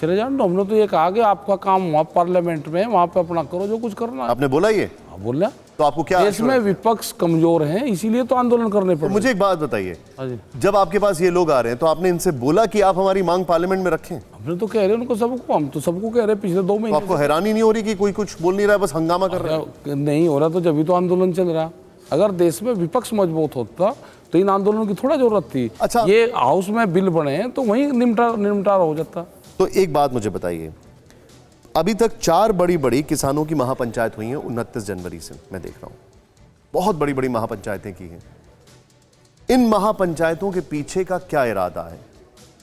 चले जाओ। हमने तो ये कहा कि आपका काम वहाँ पार्लियामेंट में, वहाँ पे अपना करो जो कुछ करना है। आपने बोला ये? बोला तो आपको क्या देश में विपक्ष कमजोर है, इसीलिए तो आंदोलन करने पड़े। मुझे एक बात बताइए, हाँ जी। जब आपके पास ये लोग आ रहे हैं तो आपने इनसे बोला कि आप हमारी मांग पार्लियामेंट में रखें? हमने तो कह रहे हैं उनको सबको, हम तो सबको कह रहे हैं पिछले 2 तो महीने आपको हैरानी नहीं हो रही कि कोई कुछ बोल नहीं रहा है, बस हंगामा कर रहा है? नहीं हो रहा तो जब भी तो आंदोलन चल रहा। अगर देश में विपक्ष मजबूत होता तो इन आंदोलनों की थोड़ा जरूरत थी। अच्छा। ये हाउस में बिल बने हैं तो वहीं निपटारा हो जाता। तो एक बात मुझे बताइए, अभी तक 4 बड़ी किसानों की महापंचायत हुई हैं 29 जनवरी से, मैं देख रहा हूं बहुत बड़ी महापंचायतें की हैं। इन महापंचायतों के पीछे का क्या इरादा है?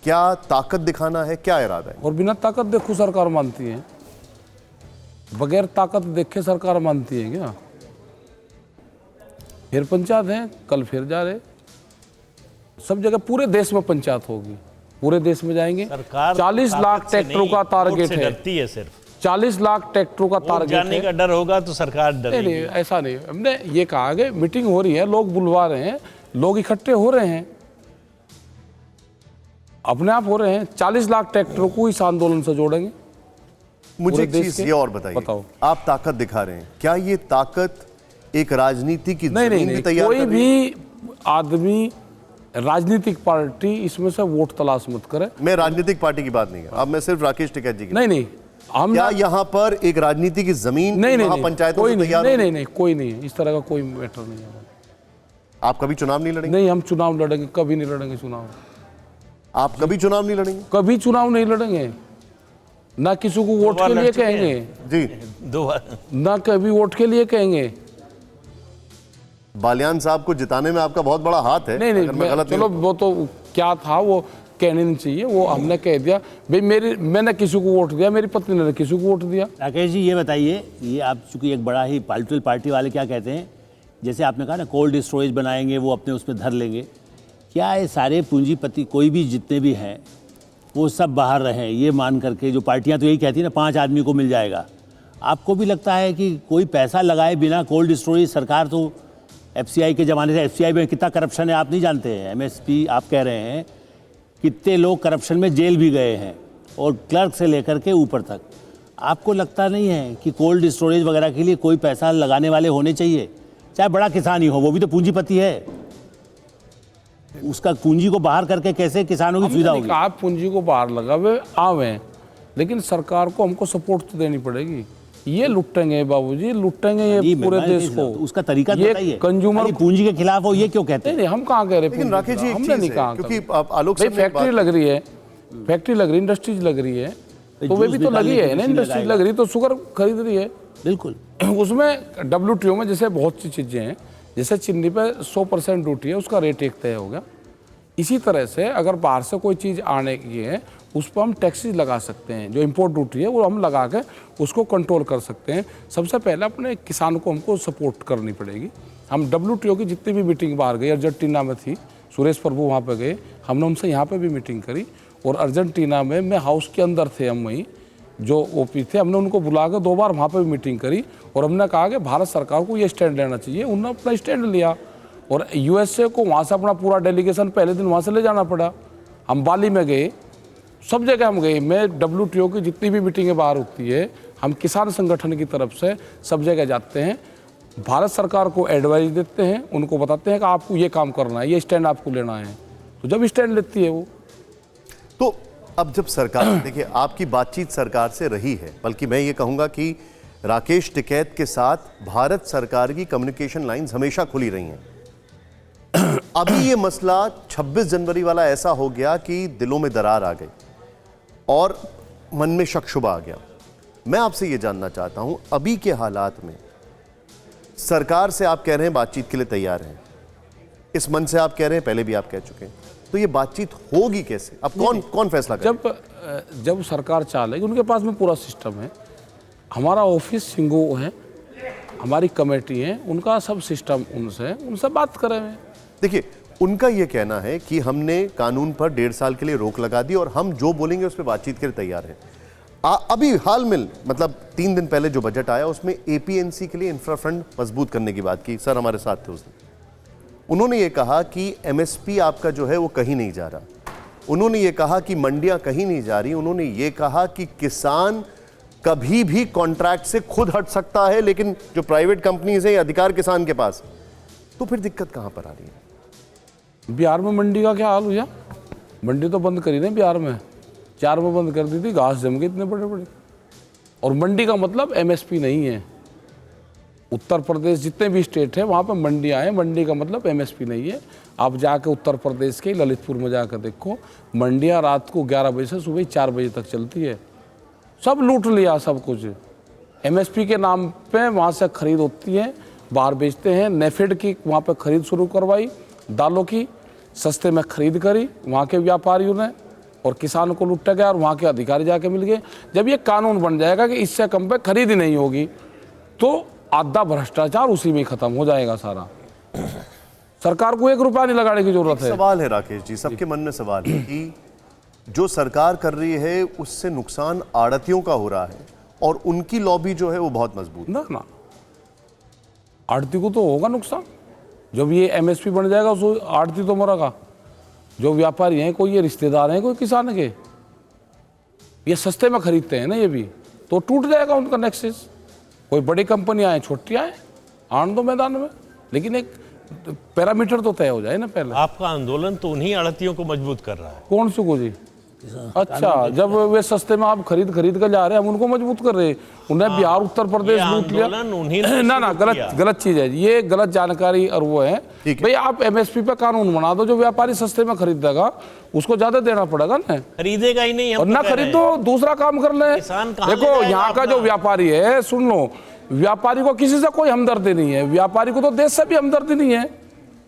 क्या ताकत दिखाना है? क्या इरादा है? और बिना ताकत देखो सरकार मानती है, बगैर ताकत देखे सरकार मानती है क्या? फिर पंचायत है, कल फिर जा रहे, सब जगह पूरे देश में पंचायत होगी, पूरे देश में जाएंगे। सरकार 40 लाख ट्रैक्टरों का टारगेट है, डरती है सिर्फ 40 लाख ट्रैक्टरों का टारगेट जाने है। का डर होगा तो सरकार डरेगी। नहीं, ऐसा नहीं। हमने ये कहा कि मीटिंग हो रही है, लोग बुलवा रहे हैं, लोग इकट्ठे हो रहे हैं, अपने आप हो रहे हैं। 40 लाख ट्रैक्टरों को इस आंदोलन से जोड़ेंगे। मुझे एक चीज ये और बताइए, बताओ। आप ताकत दिखा रहे हैं, क्या ये ताकत एक राजनीति की नहीं, जमीन भी तैयार कोई कर रही है? भी आदमी, राजनीतिक पार्टी इसमें से वोट तलाश मत करे। मैं राजनीतिक पार्टी की बात नहीं कर, अब मैं सिर्फ राकेश टिकैत जी की। नहीं, हम क्या यहाँ पर एक राजनीति की जमीन नहीं, महापंचायतों कोई से नहीं, तैयार नहीं, कोई नहीं है, इस तरह का कोई मैटर नहीं है। आप कभी चुनाव नहीं लड़ेंगे? नहीं, हम चुनाव लड़ेंगे, कभी नहीं लड़ेंगे चुनाव। आप कभी चुनाव नहीं लड़ेंगे? कभी चुनाव नहीं लड़ेंगे, ना किसी को वोट के लिए कहेंगे जी, 2 बार ना कभी वोट के लिए कहेंगे। बालियान साहब को जिताने में आपका बहुत बड़ा हाथ है। नहीं, अगर मैं गलत चलो नहीं वो तो क्या था वो कहने नहीं चाहिए, वो हमने कह दिया भाई, मैंने किसी को वोट दिया, मेरी पत्नी ने किसी को वोट दिया। राकेश जी ये बताइए, ये आप चूंकि एक बड़ा ही पॉलिटिकल पार्टी वाले क्या कहते हैं, जैसे आपने कहा ना कोल्ड स्टोरेज बनाएंगे, वो अपने उसमें धर लेंगे, क्या ये सारे पूंजीपति कोई भी जितने भी हैं वो सब बाहर रहें ये मान करके? जो पार्टियां तो यही कहती हैं ना 5 आदमी को मिल जाएगा, आपको भी लगता है कि कोई पैसा लगाए बिना कोल्ड स्टोरेज? सरकार तो FCI के ज़माने से, FCI में कितना करप्शन है आप नहीं जानते हैं। MSP आप कह रहे हैं, कितने लोग करप्शन में जेल भी गए हैं, और क्लर्क से लेकर के ऊपर तक। आपको लगता नहीं है कि कोल्ड स्टोरेज वगैरह के लिए कोई पैसा लगाने वाले होने चाहिए? चाहे बड़ा किसान ही हो, वो भी तो पूंजीपति है, उसका पूंजी को बाहर करके कैसे किसानों की सुविधा होगी? आप पूंजी को बाहर लगावे आवे, लेकिन सरकार को हमको सपोर्ट तो देनी पड़ेगी। ये लुटेंगे बाबूजी, लुटेंगे ये पूरे देश को। उसका तरीका ये बताइए। कंज्यूमर पूंजी के खिलाफ हो ये क्यों कहते हैं? नहीं, हम कहाँ कह रहे? लेकिन राकेश जी, एक हमने चीज नहीं है, कहा, क्योंकि आलोक भाई साहब ने फैक्ट्री बात- लग रही है, फैक्ट्री लग रही है, इंडस्ट्रीज लग रही है, तो वे भी तो लगी है ना, इंडस्ट्रीज लग रही है तो शुगर खरीद रही है। बिल्कुल। उसमें WTO में जैसे बहुत सी चीज़ें हैं, जैसे चीनी पे 100% ड्यूटी है, उसका रेट एक तय हो गया। इसी तरह से अगर बाहर से कोई चीज़ आने की है, उस पर हम टैक्सेस लगा सकते हैं, जो इंपोर्ट ड्यूटी है वो हम लगा के उसको कंट्रोल कर सकते हैं। सबसे पहले अपने किसानों को हमको सपोर्ट करनी पड़ेगी। हम WTO की जितनी भी मीटिंग बाहर गई, अर्जेंटीना में थी, सुरेश प्रभु वहाँ पे गए, हमने उनसे यहाँ पे भी मीटिंग करी, और अर्जेंटीना में मैं हाउस के अंदर थे, हम वहीं जो OP थे, हमने उनको बुला कर 2 बार वहाँ पे भी मीटिंग करी, और हमने कहा कि भारत सरकार को ये स्टैंड लेना चाहिए। उन्होंने अपना स्टैंड लिया, और USA को वहाँ से अपना पूरा डेलीगेशन पहले दिन वहाँ से ले जाना पड़ा। हम बाली में गए, सब जगह हम गए। मैं WTO की जितनी भी मीटिंगें बाहर होती है, हम किसान संगठन की तरफ से सब जगह जाते हैं, भारत सरकार को एडवाइस देते हैं, उनको बताते हैं कि आपको ये काम करना है, ये स्टैंड आपको लेना है, तो जब स्टैंड लेती है वो। तो अब जब सरकार, देखिए आपकी बातचीत सरकार से रही है, बल्कि मैं ये कहूंगा कि राकेश टिकैत के साथ भारत सरकार की कम्युनिकेशन लाइंस हमेशा खुली रही हैं। अभी ये मसला 26 जनवरी वाला ऐसा हो गया कि दिलों में दरार आ गई और मन में शक शुबा आ गया। मैं आपसे ये जानना चाहता हूं, अभी के हालात में सरकार से आप कह रहे हैं बातचीत के लिए तैयार हैं, इस मन से आप कह रहे हैं, पहले भी आप कह चुके हैं, तो ये बातचीत होगी कैसे? अब कौन फैसला करेगा? जब सरकार चाहेगी, उनके पास में पूरा सिस्टम है, हमारा ऑफिस सिंगो है, हमारी कमेटी है, उनका सब सिस्टम उनसे बात करें। देखिए, उनका ये कहना है कि हमने कानून पर 1.5 साल के लिए रोक लगा दी और हम जो बोलेंगे उस पर बातचीत के लिए तैयार हैं। अभी हाल में, मतलब 3 दिन पहले जो बजट आया उसमें APMC के लिए इंफ्रा फंड मजबूत करने की बात की। सर हमारे साथ थे उस दिन। उन्होंने ये कहा कि MSP आपका जो है वो कहीं नहीं जा रहा, उन्होंने ये कहा कि मंडियां कहीं नहीं जा रही, उन्होंने ये कहा कि किसान कभी भी कॉन्ट्रैक्ट से खुद हट सकता है, लेकिन जो प्राइवेट कंपनीज हैं अधिकार किसान के पास, तो फिर दिक्कत कहां पर आ रही है? बिहार में मंडी का क्या हाल हुआ? मंडी तो बंद करी नहीं बिहार में, 4 में बंद कर दी थी, घास जम गए इतने बड़े बड़े। और मंडी का मतलब एमएसपी नहीं है। उत्तर प्रदेश जितने भी स्टेट है वहाँ पे मंडियाँ हैं, मंडी का मतलब एमएसपी नहीं है। आप जाके उत्तर प्रदेश के ललितपुर में जाकर देखो, मंडियाँ रात को 11 बजे से सुबह 4 बजे तक चलती है। सब लूट लिया सब कुछ, एमएसपी के नाम पे वहाँ से खरीद होती है, बाहर बेचते हैं। नेफेड की वहाँ पे खरीद शुरू करवाई, दालों की सस्ते में खरीद करी वहाँ के व्यापारियों ने, और किसान को लूटा गया और वहाँ के अधिकारी जाके मिल गए। जब ये कानून बन जाएगा कि इससे कम पे खरीद ही नहीं होगी, तो आधा भ्रष्टाचार उसी में खत्म हो जाएगा सारा। सरकार को 1 रुपया नहीं लगाने की जरूरत है। सवाल है राकेश जी, सबके मन में सवाल है कि जो सरकार कर रही है उससे नुकसान आड़तियों का हो रहा है, और उनकी लॉबी जो है वो बहुत मजबूत है। ना आड़ती को तो होगा नुकसान। जब ये एमएसपी बन जाएगा तो आड़ती तो मरेगा। जो व्यापारी हैं, कोई ये रिश्तेदार हैं कोई किसान के, ये सस्ते में खरीदते हैं ना, ये भी तो टूट जाएगा उनका नेक्सस। कोई बड़ी कंपनियां हैं, छोटियां हैं, आन दो मैदान में, लेकिन एक पैरामीटर तो तय हो जाए ना पहले। आपका आंदोलन तो उन्हीं आड़तियों को मजबूत कर रहा है। कौन सी को जी? अच्छा, जब वे सस्ते में आप खरीद कर जा रहे हैं, हम उनको मजबूत कर रहे हैं। उन्हें बिहार उत्तर प्रदेश लूट लिया ना, गलत चीज है ये, गलत जानकारी। और वो है भाई, आप एमएसपी पे कानून बना दो, जो व्यापारी सस्ते में खरीदेगा उसको ज्यादा देना पड़ेगा ना, खरीदेगा ही नहीं, और ना खरीदो दूसरा काम कर ले। देखो यहाँ का जो व्यापारी है, सुन लो, व्यापारी को किसी से कोई हमदर्दी नहीं है। व्यापारी को तो देश से भी हमदर्दी नहीं है,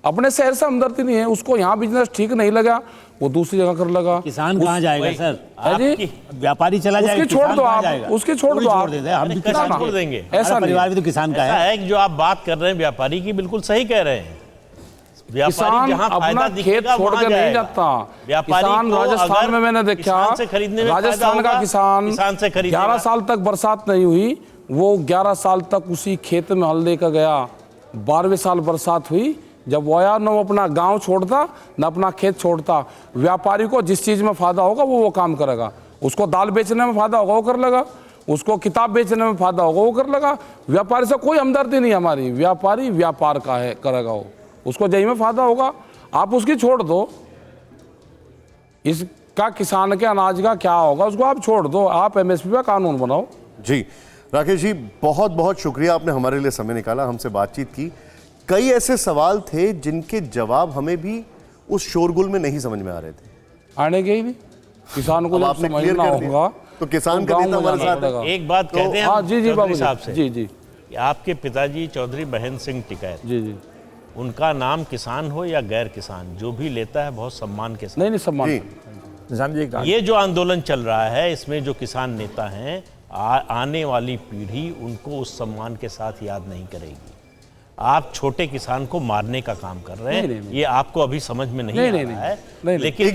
अपने शहर से हमदर्दी नहीं है। उसको यहाँ बिजनेस ठीक नहीं लगा, वो दूसरी जगह कर लगा। किसान कहाँ जाएगा सर? व्यापारी चला जाएगा, उसकी छोड़ दो आप, उसकी छोड़ दो आप, हम भी किसान छोड़ देंगे। ऐसा परिवार भी तो किसान का है। जो आप बात कर रहे हैं व्यापारी की, बिल्कुल सही कह रहे हैं। किसान अपना खेत छोड़ के नहीं जाता। किसान राजस्थान में मैंने देखा, राजस्थान का किसान 11 साल तक बरसात नहीं हुई, वो 11 साल तक उसी खेत में हल लेकर गया। 12वें साल बरसात हुई, जब वो आया, न वो अपना गांव छोड़ता न अपना खेत छोड़ता। व्यापारी को जिस चीज़ में फायदा होगा वो काम करेगा। उसको दाल बेचने में फायदा होगा वो कर लगा, उसको किताब बेचने में फायदा होगा वो कर लगा। व्यापारी से कोई हमदर्दी नहीं हमारी। व्यापारी व्यापार का है, करेगा वो, उसको जही में फायदा होगा, आप उसकी छोड़ दो। इसका किसान के अनाज का क्या होगा उसको आप छोड़ दो, आप एमएसपी पे कानून बनाओ। जी राकेश जी, बहुत बहुत शुक्रिया, आपने हमारे लिए समय निकाला, हमसे बातचीत की। कई ऐसे सवाल थे जिनके जवाब हमें भी उस शोरगुल में नहीं समझ में आ रहे थे, आने के ही नहीं। किसान को जब समझना होगा तो किसान का नेता हमारे साथ है। एक बात कहते हैं जी बाबू साहब से, जी आपके पिताजी चौधरी बहन सिंह टिकैत, जी उनका नाम किसान हो या गैर किसान, जो भी लेता है बहुत सम्मान के साथ। नहीं सम्मान। ये जो आंदोलन चल रहा है, इसमें जो किसान नेता हैं, आने वाली पीढ़ी उनको उस सम्मान के साथ याद नहीं करेगी। आप छोटे किसान को मारने का काम कर रहे हैं। नहीं। ये आपको अभी समझ में नहीं आ रहा है, लेकिन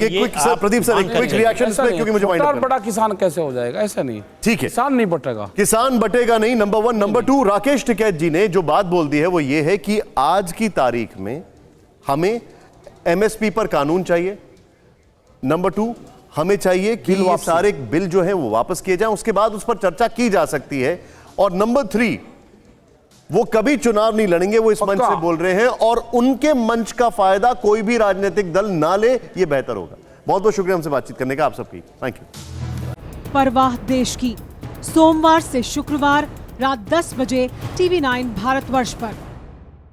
प्रदीप सर, एक क्विक रिएक्शन क्योंकि मुझे बड़ा किसान कैसे हो जाएगा? ऐसा नहीं, ठीक है, किसान नहीं बटेगा, किसान बटेगा नहीं, नंबर 1। नंबर 2, राकेश टिकैत जी ने जो बात बोल दी है वो ये है कि आज की तारीख में हमें एमएसपी पर कानून चाहिए। नंबर 2, हमें चाहिए कि ये सारे बिल जो है वो वापस किए जाएं, उसके बाद उस पर चर्चा की जा सकती है। और नंबर 3, वो कभी चुनाव नहीं लड़ेंगे, वो इस मंच से बोल रहे हैं, और उनके मंच का फायदा कोई भी राजनीतिक दल ना ले, ये बेहतर होगा। बहुत बहुत शुक्रिया हमसे बातचीत करने का आप सबकी, थैंक यू। परवाह देश की, सोमवार से शुक्रवार रात 10 बजे TV9 भारतवर्ष पर।